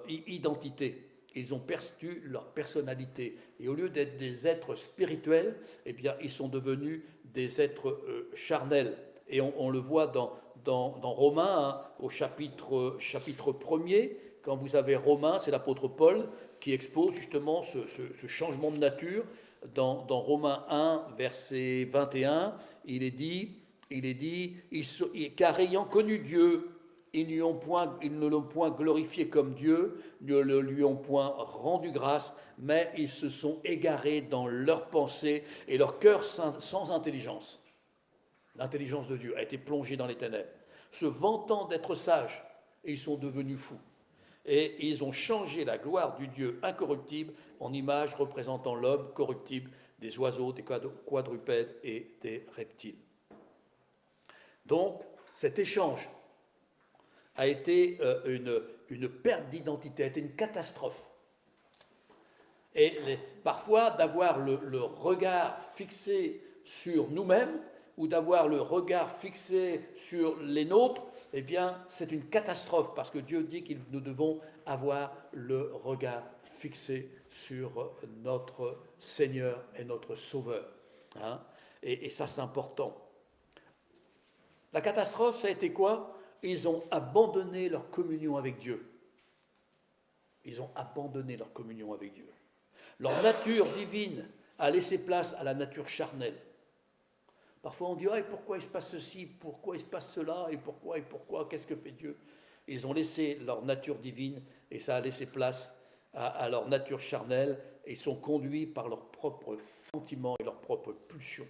identité. Ils ont perdu leur personnalité. Et au lieu d'être des êtres spirituels, eh bien, ils sont devenus des êtres charnels. Et on le voit dans Romains, hein, au chapitre 1er, quand vous avez Romains, c'est l'apôtre Paul qui expose justement ce changement de nature. Dans Romains 1, verset 21, il est dit, car ayant connu Dieu, ils ne l'ont point glorifié comme Dieu, ne lui ont point rendu grâce, mais ils se sont égarés dans leurs pensées et leur cœur sans intelligence. L'intelligence de Dieu a été plongée dans les ténèbres. Se vantant d'être sages, ils sont devenus fous. Et ils ont changé la gloire du Dieu incorruptible en image représentant l'homme corruptible, des oiseaux, des quadrupèdes et des reptiles. Donc, cet échange a été une perte d'identité, a été une catastrophe. Et parfois, d'avoir le regard fixé sur nous-mêmes ou d'avoir le regard fixé sur les nôtres, eh bien, c'est une catastrophe parce que Dieu dit que nous devons avoir le regard fixé sur notre Seigneur et notre Sauveur. Hein? Et ça, c'est important. La catastrophe, ça a été quoi? Ils ont abandonné leur communion avec Dieu. Ils ont abandonné leur communion avec Dieu. Leur nature divine a laissé place à la nature charnelle. Parfois on dit, ah, pourquoi il se passe ceci, pourquoi il se passe cela, et pourquoi, qu'est-ce que fait Dieu? Ils ont laissé leur nature divine, et ça a laissé place à leur nature charnelle, et ils sont conduits par leurs propres sentiments et leurs propres pulsions.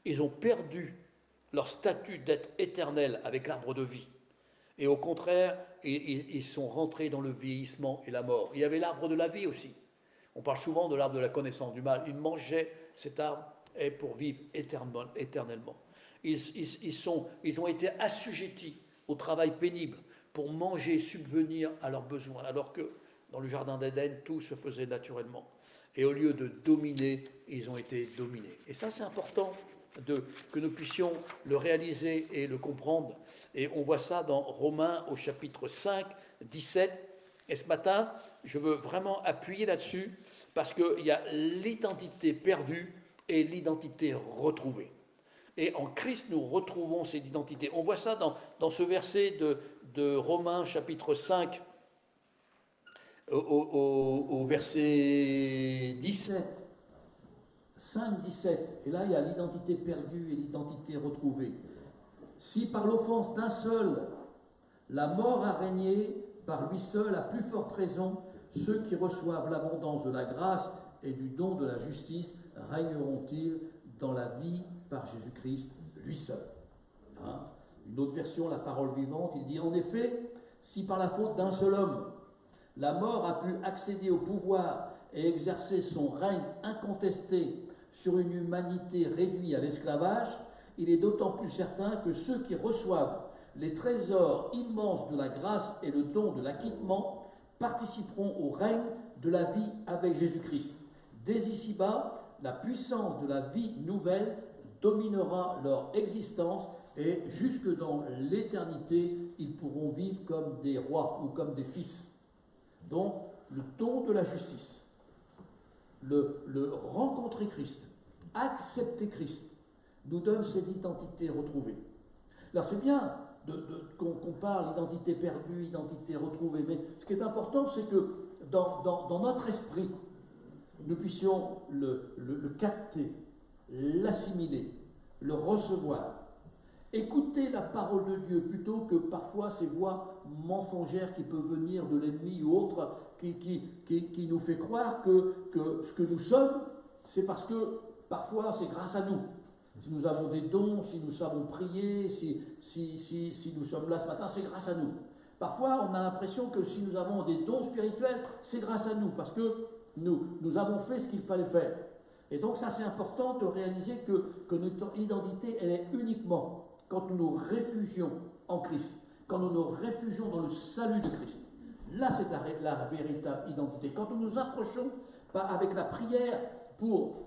Ils ont perdu leur statut d'être éternel avec l'arbre de vie. Et au contraire, ils sont rentrés dans le vieillissement et la mort. Il y avait l'arbre de la vie aussi. On parle souvent de l'arbre de la connaissance du mal. Ils mangeaient cet arbre et pour vivre éternellement. Ils ont été assujettis au travail pénible pour manger et subvenir à leurs besoins, alors que dans le jardin d'Éden, tout se faisait naturellement. Et au lieu de dominer, ils ont été dominés. Et ça, c'est important que nous puissions le réaliser et le comprendre. Et on voit ça dans Romains au chapitre 5, 17. Et ce matin, je veux vraiment appuyer là-dessus parce qu'il y a l'identité perdue et l'identité retrouvée. Et en Christ, nous retrouvons cette identité. On voit ça dans ce verset de Romains chapitre 5 au verset 17. 5, 17, et là il y a l'identité perdue et l'identité retrouvée. Si par l'offense d'un seul, la mort a régné, par lui seul, à plus forte raison, ceux qui reçoivent l'abondance de la grâce et du don de la justice régneront-ils dans la vie par Jésus-Christ, lui seul. Hein? Une autre version, la parole vivante, il dit « En effet, si par la faute d'un seul homme, la mort a pu accéder au pouvoir et exercer son règne incontesté sur une humanité réduite à l'esclavage, il est d'autant plus certain que ceux qui reçoivent les trésors immenses de la grâce et le don de l'acquittement participeront au règne de la vie avec Jésus-Christ. Dès ici-bas, la puissance de la vie nouvelle dominera leur existence et jusque dans l'éternité, ils pourront vivre comme des rois ou comme des fils. Donc, le don de la justice, le rencontrer Christ, accepter Christ, nous donne cette identité retrouvée. Alors c'est bien qu'on parle d'identité perdue, identité retrouvée, mais ce qui est important, c'est que dans notre esprit, nous puissions le capter, l'assimiler, le recevoir, écouter la parole de Dieu plutôt que parfois ces voix mensongères qui peuvent venir de l'ennemi ou autre, qui nous fait croire que ce que nous sommes, c'est parce que parfois c'est grâce à nous. Si nous avons des dons, si nous savons prier, si nous sommes là ce matin, c'est grâce à nous. Parfois, on a l'impression que si nous avons des dons spirituels, c'est grâce à nous, parce que nous avons fait ce qu'il fallait faire. Et donc ça, c'est important de réaliser que notre identité, elle est uniquement quand nous nous réfugions en Christ, quand nous nous réfugions dans le salut de Christ. Là, c'est la véritable identité. Quand nous nous approchons avec la prière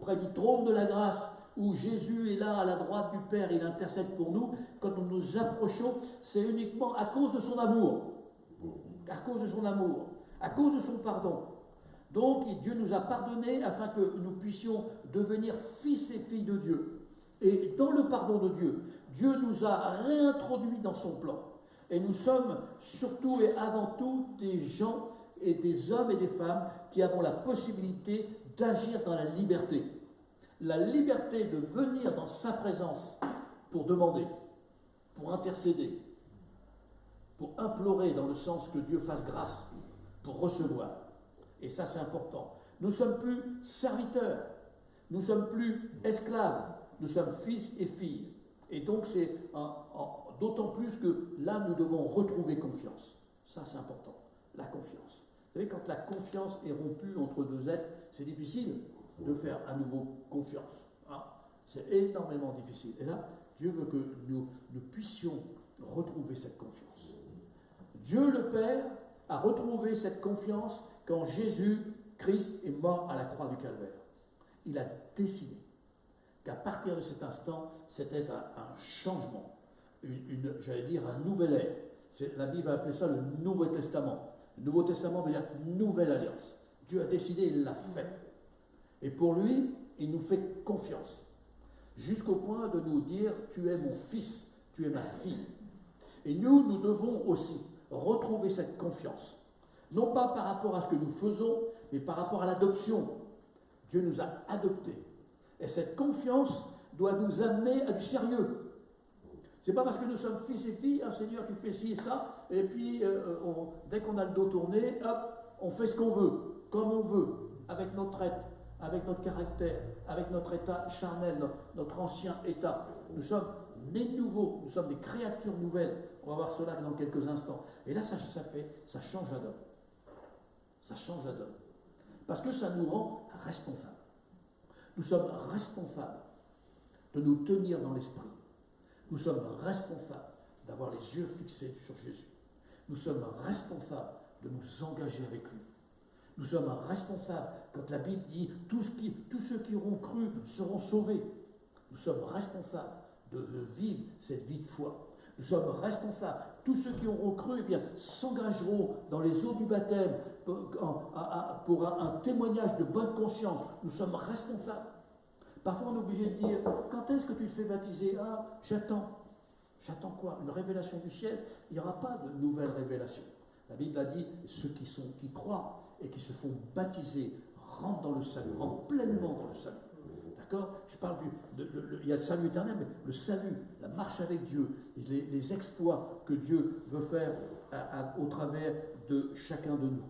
près du trône de la grâce, où Jésus est là à la droite du Père, il intercède pour nous, quand nous nous approchons, c'est uniquement à cause de son amour, à cause de son amour, à cause de son pardon. Donc Dieu nous a pardonné afin que nous puissions devenir fils et filles de Dieu. Et dans le pardon de Dieu, Dieu nous a réintroduits dans son plan. Et nous sommes surtout et avant tout des gens et des hommes et des femmes qui avons la possibilité d'agir dans la liberté. La liberté de venir dans sa présence pour demander, pour intercéder, pour implorer dans le sens que Dieu fasse grâce, pour recevoir. Et ça, c'est important. Nous ne sommes plus serviteurs, nous ne sommes plus esclaves, nous sommes fils et filles. Et donc, c'est d'autant plus que là, nous devons retrouver confiance. Ça, c'est important, la confiance. Vous savez, quand la confiance est rompue entre deux êtres, c'est difficile de faire à nouveau confiance. Hein? C'est énormément difficile. Et là, Dieu veut que nous puissions retrouver cette confiance. Dieu le Père a retrouvé cette confiance quand Jésus-Christ est mort à la croix du Calvaire. Il a décidé qu'à partir de cet instant, c'était un changement, j'allais dire un nouvel ère. La Bible va appeler ça le Nouveau Testament. Le Nouveau Testament veut dire nouvelle alliance. Dieu a décidé, il l'a fait. Et pour lui, il nous fait confiance. Jusqu'au point de nous dire, tu es mon fils, tu es ma fille. Et nous devons aussi retrouver cette confiance. Non pas par rapport à ce que nous faisons, mais par rapport à l'adoption. Dieu nous a adoptés. Et cette confiance doit nous amener à du sérieux. C'est pas parce que nous sommes fils et filles, Seigneur, tu fais ci et ça, et puis dès qu'on a le dos tourné, hop, on fait ce qu'on veut, comme on veut, avec notre être, avec notre caractère, avec notre état charnel, notre ancien état. Nous sommes nés de nouveau, nous sommes des créatures nouvelles. On va voir cela dans quelques instants. Et là, ça change la donne. Ça change la donne. Parce que ça nous rend responsables. Nous sommes responsables de nous tenir dans l'esprit. Nous sommes responsables d'avoir les yeux fixés sur Jésus. Nous sommes responsables de nous engager avec lui. Nous sommes responsables quand la Bible dit tous ceux qui auront cru seront sauvés. Nous sommes responsables de vivre cette vie de foi. Nous sommes responsables. Tous ceux qui auront cru s'engageront dans les eaux du baptême pour un témoignage de bonne conscience. Nous sommes responsables. Parfois on est obligé de dire, quand est-ce que tu te fais baptiser? Ah, j'attends. J'attends quoi? Une révélation du ciel? Il n'y aura pas de nouvelle révélation. La Bible a dit, ceux qui croient et qui se font baptiser rentrent dans le salut, rentrent pleinement dans le salut. D'accord? Je parle il y a le salut éternel, mais le salut, la marche avec Dieu, les exploits que Dieu veut faire au travers de chacun de nous.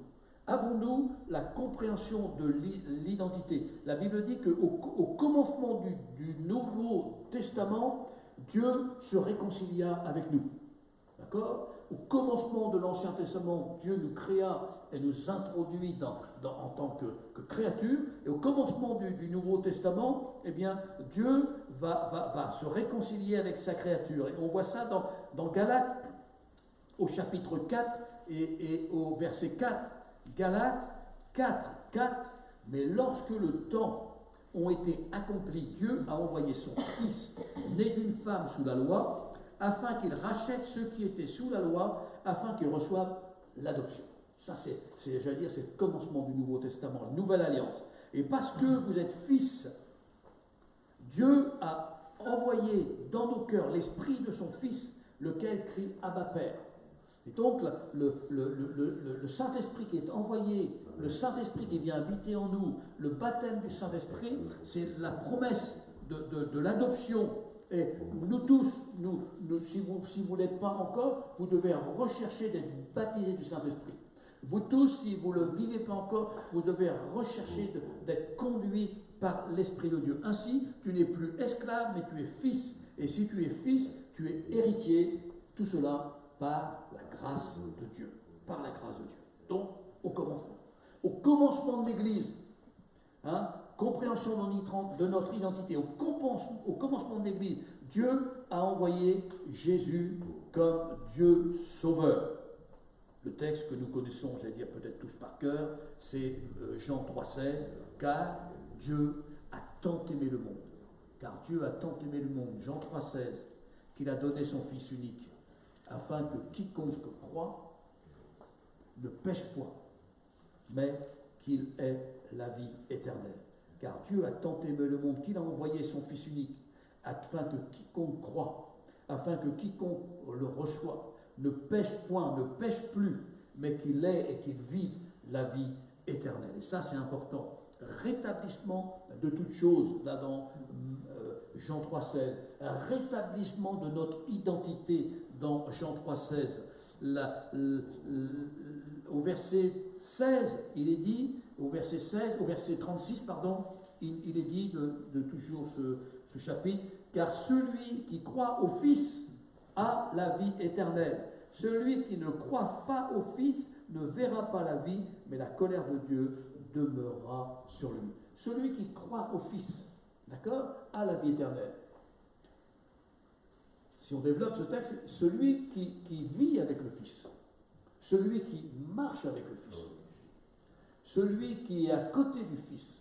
Avons-nous la compréhension de l'identité? La Bible dit qu'au commencement du Nouveau Testament, Dieu se réconcilia avec nous. D'accord? Au commencement de l'Ancien Testament, Dieu nous créa et nous introduit en tant que créature. Et au commencement du Nouveau Testament, eh bien, Dieu va se réconcilier avec sa créature. Et on voit ça dans Galates, au chapitre 4 et au verset 4. Galates 4. Mais lorsque le temps ont été accomplis, Dieu a envoyé son Fils, né d'une femme sous la loi, afin qu'il rachète ceux qui étaient sous la loi, afin qu'ils reçoivent l'adoption. Ça, c'est le commencement du Nouveau Testament, la nouvelle alliance. Et parce que vous êtes fils, Dieu a envoyé dans nos cœurs l'esprit de son Fils, lequel crie Abba Père. Et donc, le Saint-Esprit qui est envoyé, le Saint-Esprit qui vient habiter en nous, le baptême du Saint-Esprit, c'est la promesse de l'adoption. Et nous tous, si vous n'êtes pas encore, vous devez rechercher d'être baptisés du Saint-Esprit. Vous tous, si vous ne le vivez pas encore, vous devez rechercher d'être conduits par l'Esprit de Dieu. Ainsi, tu n'es plus esclave, mais tu es fils. Et si tu es fils, tu es héritier. Tout cela par la grâce de Dieu. Par la grâce de Dieu. Donc, au commencement. Au commencement de l'Église, compréhension de notre identité. Au commencement de l'Église, Dieu a envoyé Jésus comme Dieu sauveur. Le texte que nous connaissons, j'allais dire peut-être tous par cœur, c'est Jean 3,16. Car Dieu a tant aimé le monde. Car Dieu a tant aimé le monde, Jean 3,16, qu'il a donné son Fils unique, afin que quiconque croit ne pêche point, mais qu'il ait la vie éternelle. Car Dieu a tant aimé le monde qu'il a envoyé son Fils unique, afin que quiconque croit, afin que quiconque le reçoit, ne pêche point, ne pêche plus, mais qu'il ait et qu'il vive la vie éternelle. Et ça, c'est important. Rétablissement de toutes choses, là dans Jean 3,16. Rétablissement de notre identité dans Jean 3,16. Au verset 16, il est dit, au verset 36, pardon, il est dit de toujours ce chapitre, car celui qui croit au Fils a la vie éternelle. Celui qui ne croit pas au Fils ne verra pas la vie, mais la colère de Dieu demeurera sur lui. Celui qui croit au Fils, d'accord, a la vie éternelle. Si on développe ce texte, celui qui vit avec le Fils, celui qui marche avec le Fils, celui qui est à côté du Fils,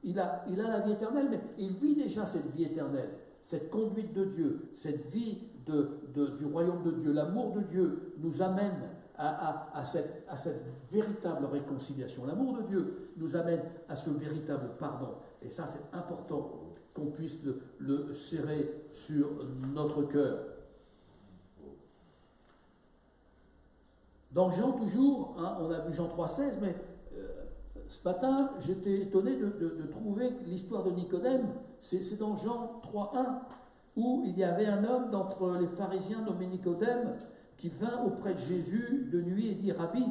il a la vie éternelle, mais il vit déjà cette vie éternelle, cette conduite de Dieu, cette vie du royaume de Dieu. L'amour de Dieu nous amène à cette véritable réconciliation. L'amour de Dieu nous amène à ce véritable pardon. Et ça, c'est important qu'on puisse le serrer sur notre cœur. Dans Jean toujours, on a vu Jean 3,16, mais ce matin, j'étais étonné de trouver l'histoire de Nicodème. C'est dans Jean 3,1, où il y avait un homme d'entre les pharisiens nommé Nicodème qui vint auprès de Jésus de nuit et dit « Rabbi,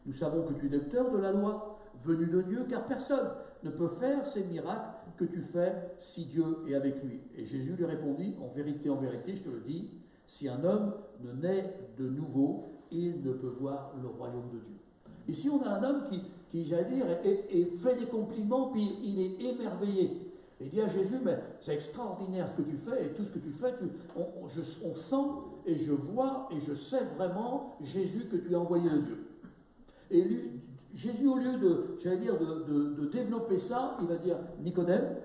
nous savons que tu es docteur de la loi, venu de Dieu, car personne ne peut faire ces miracles que tu fais si Dieu est avec lui. » Et Jésus lui répondit « En vérité, je te le dis, si un homme ne naît de nouveau, il ne peut voir le royaume de Dieu. » Ici, on a un homme qui j'allais dire, fait des compliments, puis il est émerveillé. Il dit à Jésus, mais c'est extraordinaire ce que tu fais, et tout ce que tu fais, on sent, et je vois, et je sais vraiment, Jésus, que tu as envoyé de Dieu. Et lui, Jésus, au lieu de développer ça, il va dire, Nicodème,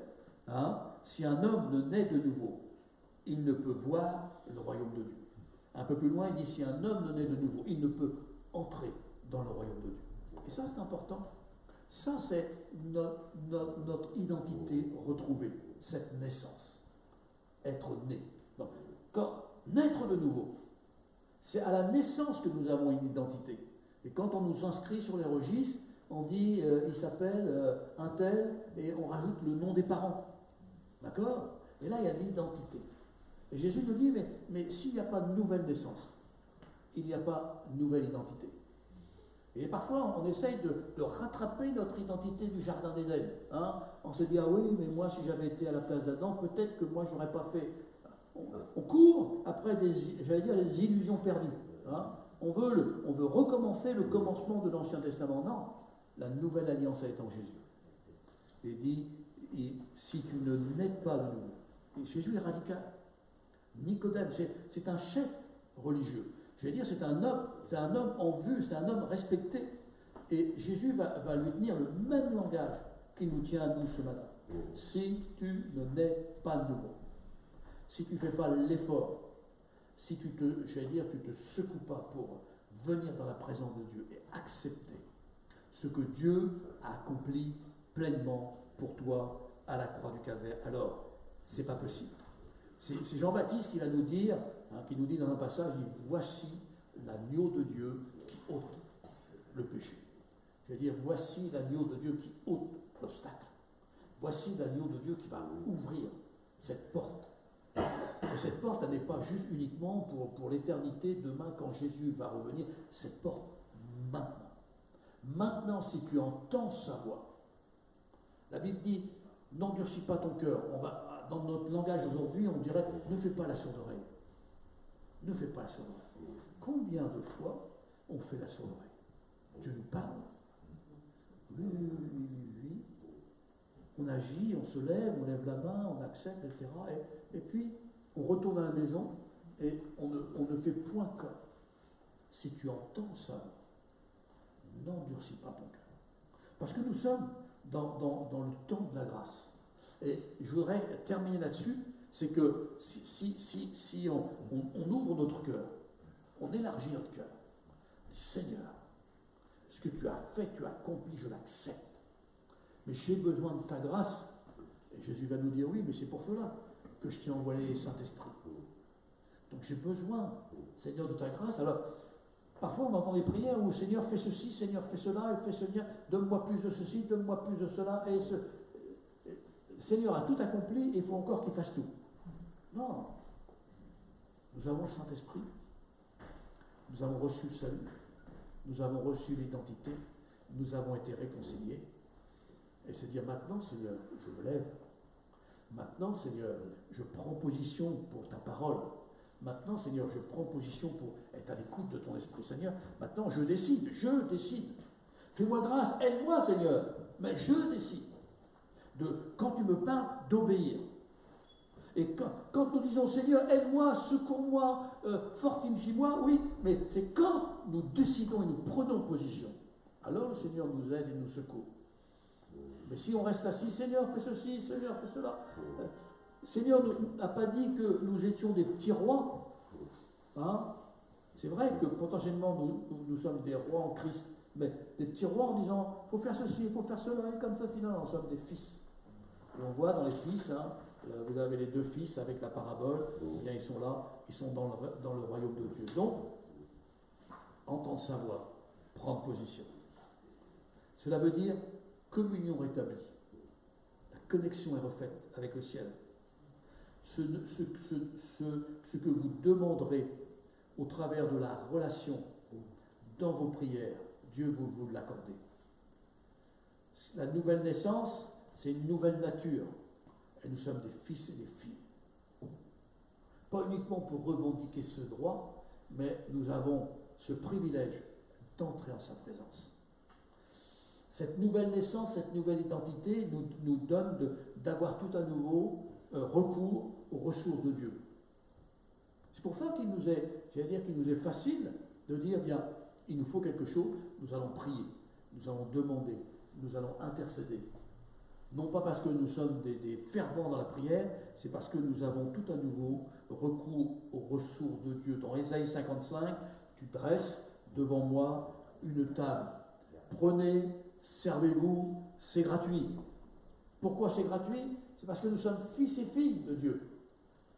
si un homme ne naît de nouveau, il ne peut voir le royaume de Dieu. Un peu plus loin, il dit, si un homme ne naît de nouveau, il ne peut entrer dans le royaume de Dieu. Et ça, c'est important. Ça, c'est notre identité retrouvée, cette naissance. Être né. Donc, naître de nouveau, c'est à la naissance que nous avons une identité. Et quand on nous inscrit sur les registres, on dit, il s'appelle un tel, et on rajoute le nom des parents. D'accord? Et là, il y a l'identité. Et Jésus nous dit, mais s'il n'y a pas de nouvelle naissance, il n'y a pas de nouvelle identité. Et parfois, on essaye de rattraper notre identité du Jardin d'Éden. Hein. On se dit, ah oui, mais moi, si j'avais été à la place d'Adam, peut-être que moi, j'aurais pas fait. On court après les illusions perdues. Hein. On veut recommencer le commencement de l'Ancien Testament. Non, la nouvelle alliance est en Jésus. Il dit, si tu ne nais pas de nouveau. Et Jésus est radical. Nicodème, c'est un chef religieux. Je vais dire, c'est un homme en vue, c'est un homme respecté. Et Jésus va lui tenir le même langage qu'il nous tient à nous ce matin. Si tu ne nais pas de nouveau, si tu ne fais pas l'effort, si tu te secoues pas pour venir dans la présence de Dieu et accepter ce que Dieu a accompli pleinement pour toi à la croix du Calvaire, alors c'est pas possible. C'est Jean-Baptiste qui va nous dire, qui nous dit dans un passage, il dit, voici l'agneau de Dieu qui ôte le péché. Je veux dire, voici l'agneau de Dieu qui ôte l'obstacle. Voici l'agneau de Dieu qui va ouvrir cette porte. Et cette porte, elle n'est pas juste uniquement pour l'éternité, demain quand Jésus va revenir, cette porte maintenant. Maintenant, si tu entends sa voix, la Bible dit, n'endurcis pas ton cœur. Dans notre langage aujourd'hui, on dirait, ne fais pas la sourde oreille. Ne fais pas la sourde oreille. Combien de fois on fait la sourde oreille? Dieu nous parle. Oui. On agit, on se lève, on lève la main, on accepte, etc. Et puis, on retourne à la maison et on ne fait point qu'un. Si tu entends ça, n'endurcis pas ton cœur. Parce que nous sommes dans le temps de la grâce. Et je voudrais terminer là-dessus, c'est que si on ouvre notre cœur, on élargit notre cœur, Seigneur, ce que tu as fait, tu as accompli, je l'accepte. Mais j'ai besoin de ta grâce. Et Jésus va nous dire, oui, mais c'est pour cela que je t'ai envoyé le Saint-Esprit. Donc j'ai besoin, Seigneur, de ta grâce. Alors, parfois on entend des prières où Seigneur, fais ceci, Seigneur, fais cela, et fais Seigneur, donne-moi plus de ceci, donne-moi plus de cela, et le Seigneur a tout accompli, et il faut encore qu'il fasse tout. Non. Nous avons le Saint-Esprit, nous avons reçu le salut, nous avons reçu l'identité, nous avons été réconciliés. Et c'est dire, maintenant, Seigneur, je me lève. Maintenant, Seigneur, je prends position pour ta parole. Maintenant, Seigneur, je prends position pour être à l'écoute de ton Esprit. Seigneur, maintenant, je décide. Fais-moi grâce, aide-moi, Seigneur. Mais je décide, quand tu me parles, d'obéir. Et quand nous disons, Seigneur, aide-moi, secours-moi, fortifie-moi, oui, mais c'est quand nous décidons et nous prenons position. Alors le Seigneur nous aide et nous secourt. Mais si on reste assis, Seigneur, fais ceci, Seigneur, fais cela. Seigneur n'a pas dit que nous étions des petits rois. Hein? C'est vrai que potentiellement nous sommes des rois en Christ, mais des petits rois en disant, il faut faire ceci, il faut faire cela, et comme ça finalement, nous sommes des fils. Et on voit dans les fils, vous avez les deux fils avec la parabole, eh bien ils sont là, ils sont dans le royaume de Dieu. Donc, entendre sa voix, prendre position. Cela veut dire communion rétablie. La connexion est refaite avec le ciel. Ce que vous demanderez au travers de la relation dans vos prières, Dieu vous l'accorde. La nouvelle naissance, c'est une nouvelle nature. Et nous sommes des fils et des filles. Pas uniquement pour revendiquer ce droit, mais nous avons ce privilège d'entrer en sa présence. Cette nouvelle naissance, cette nouvelle identité nous donne d'avoir tout à nouveau recours aux ressources de Dieu. C'est pour ça qu'il nous est facile de dire, bien, il nous faut quelque chose, nous allons prier, nous allons demander, nous allons intercéder. Non pas parce que nous sommes des fervents dans la prière, c'est parce que nous avons tout à nouveau recours aux ressources de Dieu. Dans Ésaïe 55, tu dresses devant moi une table. Prenez, servez-vous, c'est gratuit. Pourquoi c'est gratuit? C'est parce que nous sommes fils et filles de Dieu.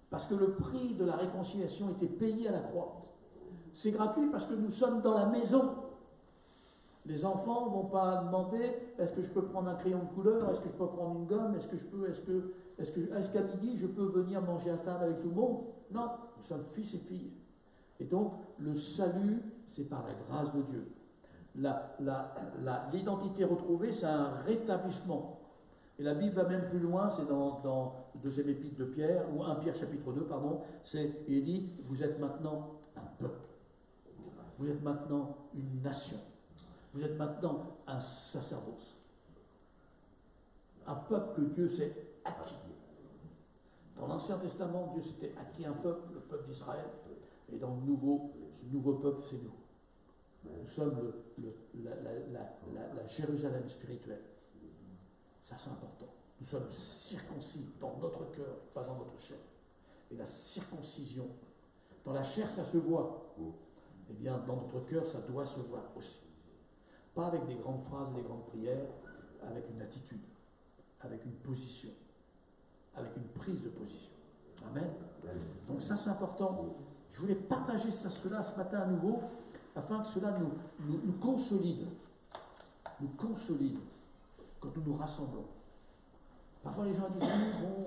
Parce que le prix de la réconciliation était payé à la croix. C'est gratuit parce que nous sommes dans la maison. Les enfants ne vont pas demander, est-ce que je peux prendre un crayon de couleur, est-ce que je peux prendre une gomme, est-ce qu'à midi je peux venir manger à table avec tout le monde? Non, nous sommes fils et filles. Et donc, le salut, c'est par la grâce de Dieu. l'identité retrouvée, c'est un rétablissement. Et la Bible va même plus loin, c'est dans le deuxième épître de Pierre, ou 1 Pierre chapitre 2, pardon, il est dit, vous êtes maintenant un peuple, vous êtes maintenant une nation, vous êtes maintenant un sacerdoce. Un peuple que Dieu s'est acquis. Dans l'Ancien Testament, Dieu s'était acquis un peuple, le peuple d'Israël, et dans ce nouveau peuple, c'est nous. Nous sommes la Jérusalem spirituelle. Ça, c'est important. Nous sommes circoncis dans notre cœur, pas dans notre chair. Et la circoncision, dans la chair, ça se voit. Eh bien, dans notre cœur, ça doit se voir aussi. Pas avec des grandes phrases et des grandes prières, avec une attitude, avec une position, avec une prise de position. Amen. Donc ça, c'est important. Je voulais partager cela ce matin à nouveau, afin que cela nous consolide. Nous consolide quand nous nous rassemblons. Parfois les gens disent bon,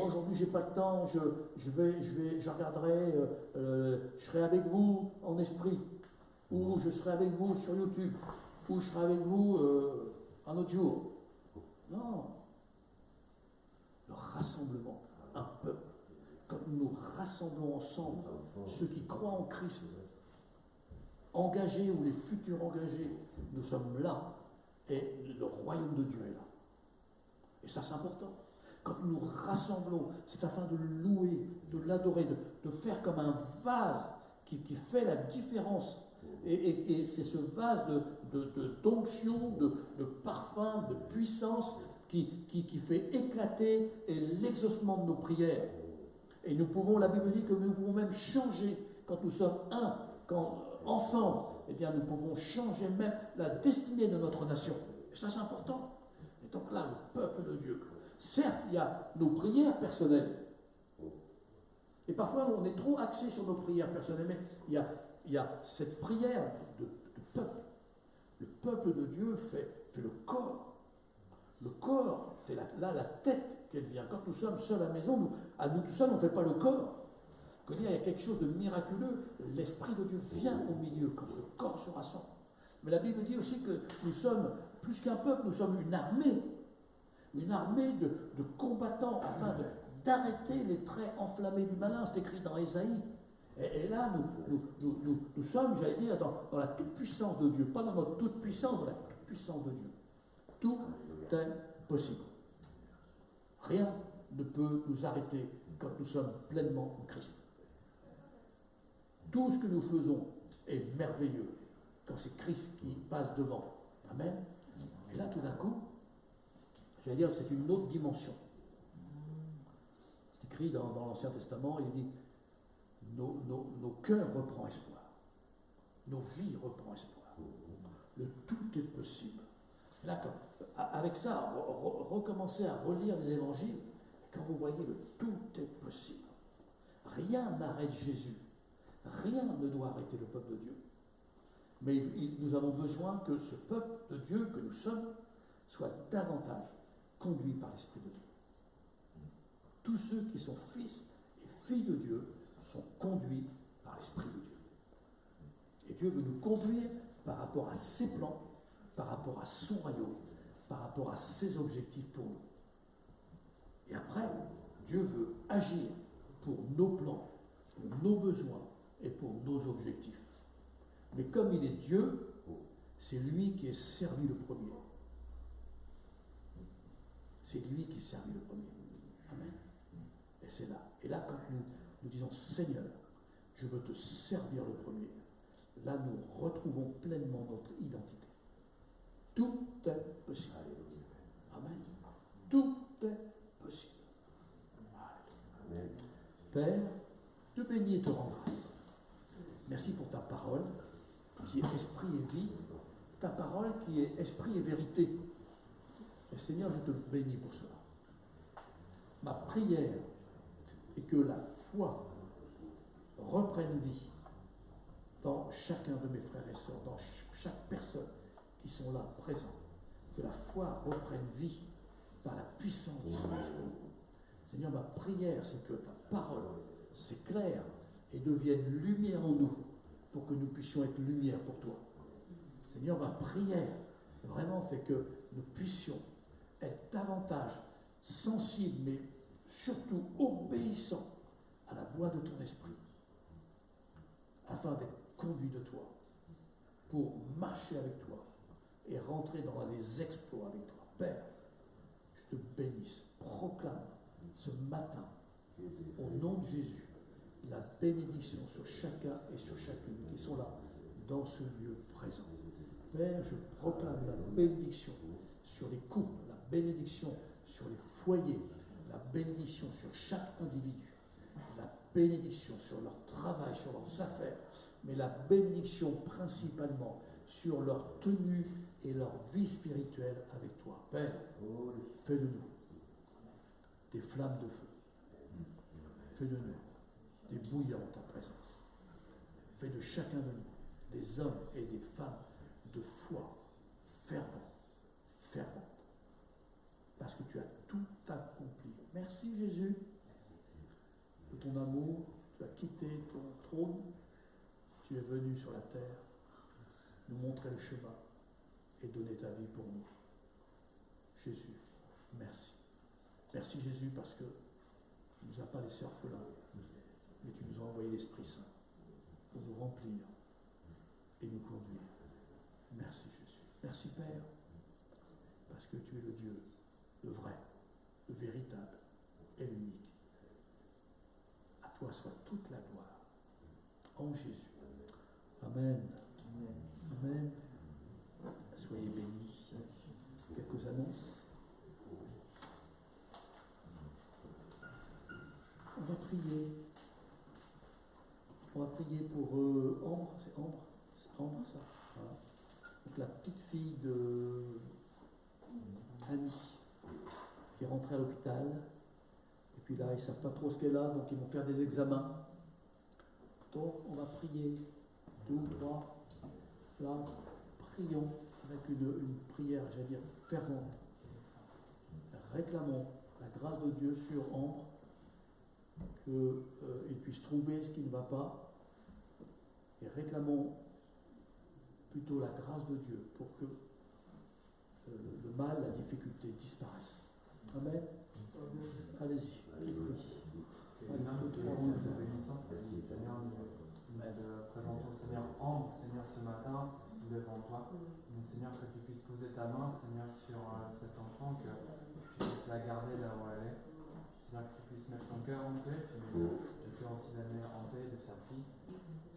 aujourd'hui j'ai pas le temps, je regarderai, je serai avec vous en esprit, ou je serai avec vous sur YouTube, ou je serai avec vous un autre jour. Non. Le rassemblement, un peuple, quand nous nous rassemblons ensemble, ceux qui croient en Christ, engagés ou les futurs engagés, nous sommes là. Et le royaume de Dieu est là. Et ça, c'est important. Quand nous nous rassemblons, c'est afin de le louer, de l'adorer, de faire comme un vase qui fait la différence. Et c'est ce vase d'onction, de parfum, de puissance qui fait éclater l'exaucement de nos prières. Et nous pouvons, la Bible dit que nous pouvons même changer quand nous sommes un, quand ensemble. Eh bien, nous pouvons changer même la destinée de notre nation. Et ça, c'est important. Et donc là, le peuple de Dieu. Certes, il y a nos prières personnelles. Et parfois, on est trop axé sur nos prières personnelles. Mais il y a cette prière de peuple. Le peuple de Dieu fait le corps. Le corps fait la tête qu'elle vient. Quand nous sommes seuls à la maison, à nous tout seuls, on ne fait pas le corps. Quand il y a quelque chose de miraculeux, l'Esprit de Dieu vient au milieu quand ce corps se rassemble. Mais la Bible dit aussi que nous sommes, plus qu'un peuple, nous sommes une armée de combattants afin d'arrêter les traits enflammés du malin. C'est écrit dans Ésaïe. Et là, nous sommes, j'allais dire, dans la toute-puissance de Dieu. Pas dans notre toute-puissance, dans la toute-puissance de Dieu. Tout est possible. Rien ne peut nous arrêter quand nous sommes pleinement en Christ. Tout ce que nous faisons est merveilleux quand c'est Christ qui passe devant. Amen. Et là, tout d'un coup, j'allais dire, c'est une autre dimension. C'est écrit dans l'Ancien Testament, il dit, nos cœurs reprend espoir. Nos vies reprend espoir. Le tout est possible. Et là, avec ça, recommencez à relire les évangiles, quand vous voyez le tout est possible. Rien n'arrête Jésus. Rien ne doit arrêter le peuple de Dieu. Mais nous avons besoin que ce peuple de Dieu que nous sommes soit davantage conduit par l'Esprit de Dieu. Tous ceux qui sont fils et filles de Dieu sont conduits par l'Esprit de Dieu. Et Dieu veut nous conduire par rapport à ses plans, par rapport à son royaume, par rapport à ses objectifs pour nous. Et après, Dieu veut agir pour nos plans, pour nos besoins et pour nos objectifs. Mais comme il est Dieu, c'est lui qui est servi le premier. C'est lui qui est servi le premier. Amen. Et c'est là. Et là, quand nous disons Seigneur, je veux te servir le premier, là nous retrouvons pleinement notre identité. Tout est possible. Amen. Tout est possible. Amen. Père, te bénis et te rends grâce. Merci pour ta parole qui est esprit et vie, ta parole qui est esprit et vérité. Et Seigneur, je te bénis pour cela. Ma prière est que la foi reprenne vie dans chacun de mes frères et sœurs, dans chaque personne qui sont là présents. Que la foi reprenne vie par la puissance du Saint-Esprit. Seigneur, ma prière, c'est que ta parole s'éclaire et devienne lumière en nous pour que nous puissions être lumière pour toi. Seigneur, ma prière, vraiment, fait que nous puissions être davantage sensibles, mais surtout obéissants à la voix de ton esprit, afin d'être conduits de toi, pour marcher avec toi et rentrer dans les exploits avec toi. Père, je te bénisse, proclame ce matin, au nom de Jésus, la bénédiction sur chacun et sur chacune qui sont là, dans ce lieu présent. Père, je proclame la bénédiction sur les couples, la bénédiction sur les foyers, la bénédiction sur chaque individu, la bénédiction sur leur travail, sur leurs affaires, mais la bénédiction principalement sur leur tenue et leur vie spirituelle avec toi. Père, fais de nous des flammes de feu. Fais de nous des bouillants en ta présence. Fais de chacun de nous des hommes et des femmes de foi fervents, ferventes. Parce que tu as tout accompli. Merci Jésus de ton amour. Tu as quitté ton trône. Tu es venu sur la terre nous montrer le chemin et donner ta vie pour nous. Jésus, merci. Merci Jésus parce que tu ne nous as pas laissés orphelins, mais tu nous as envoyé l'Esprit Saint pour nous remplir et nous conduire. Merci Jésus. Merci Père, parce que tu es le Dieu, le vrai, le véritable et l'unique. À toi soit toute la gloire. En Jésus. Amen. Amen. Soyez bénis. Quelques annonces. On va prier. On va prier pour Ambre. C'est Ambre? C'est Ambre, ça. Voilà. Donc la petite fille de Annie qui est rentrée à l'hôpital. Et puis là, ils ne savent pas trop ce qu'elle a, donc ils vont faire des examens. Donc, on va prier. 2 ou 3. Là, prions avec une prière, j'allais dire, fervente. Réclamons la grâce de Dieu sur Ambre, qu'il puisse trouver ce qui ne va pas. Et réclamons plutôt la grâce de Dieu pour que le mal, la difficulté disparaissent. Amen. Allez-y, qui prie. Seigneur, nous te bénissons. Seigneur, nous présentons Seigneur Ambre, Seigneur, ce matin, ici devant toi. Mais Seigneur, que tu puisses poser ta main, Seigneur, sur cet enfant, que tu puisses la garder là où elle est. Seigneur, que tu puisses mettre ton cœur en paix, le cœur aussi de la mère en paix de sa fille.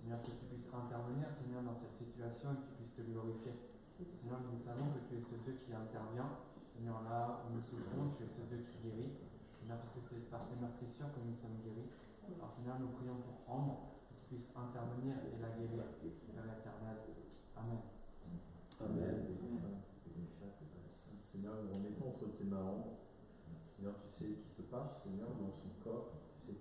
Seigneur, que tu puisses intervenir, Seigneur, dans cette situation et que tu puisses te glorifier. Seigneur, nous savons que tu es ce Dieu qui intervient. Seigneur, là où nous souffrons, tu es ce Dieu qui guérit. Seigneur, parce que c'est par tes meurtrissures que nous sommes guéris. Alors Seigneur, nous prions pour Ambre, que tu puisses intervenir et la guérir, Père éternel. Amen. Amen. Seigneur, nous remettons entre tes mains Ambre. Seigneur, tu sais ce qui se passe, Seigneur, dans son corps.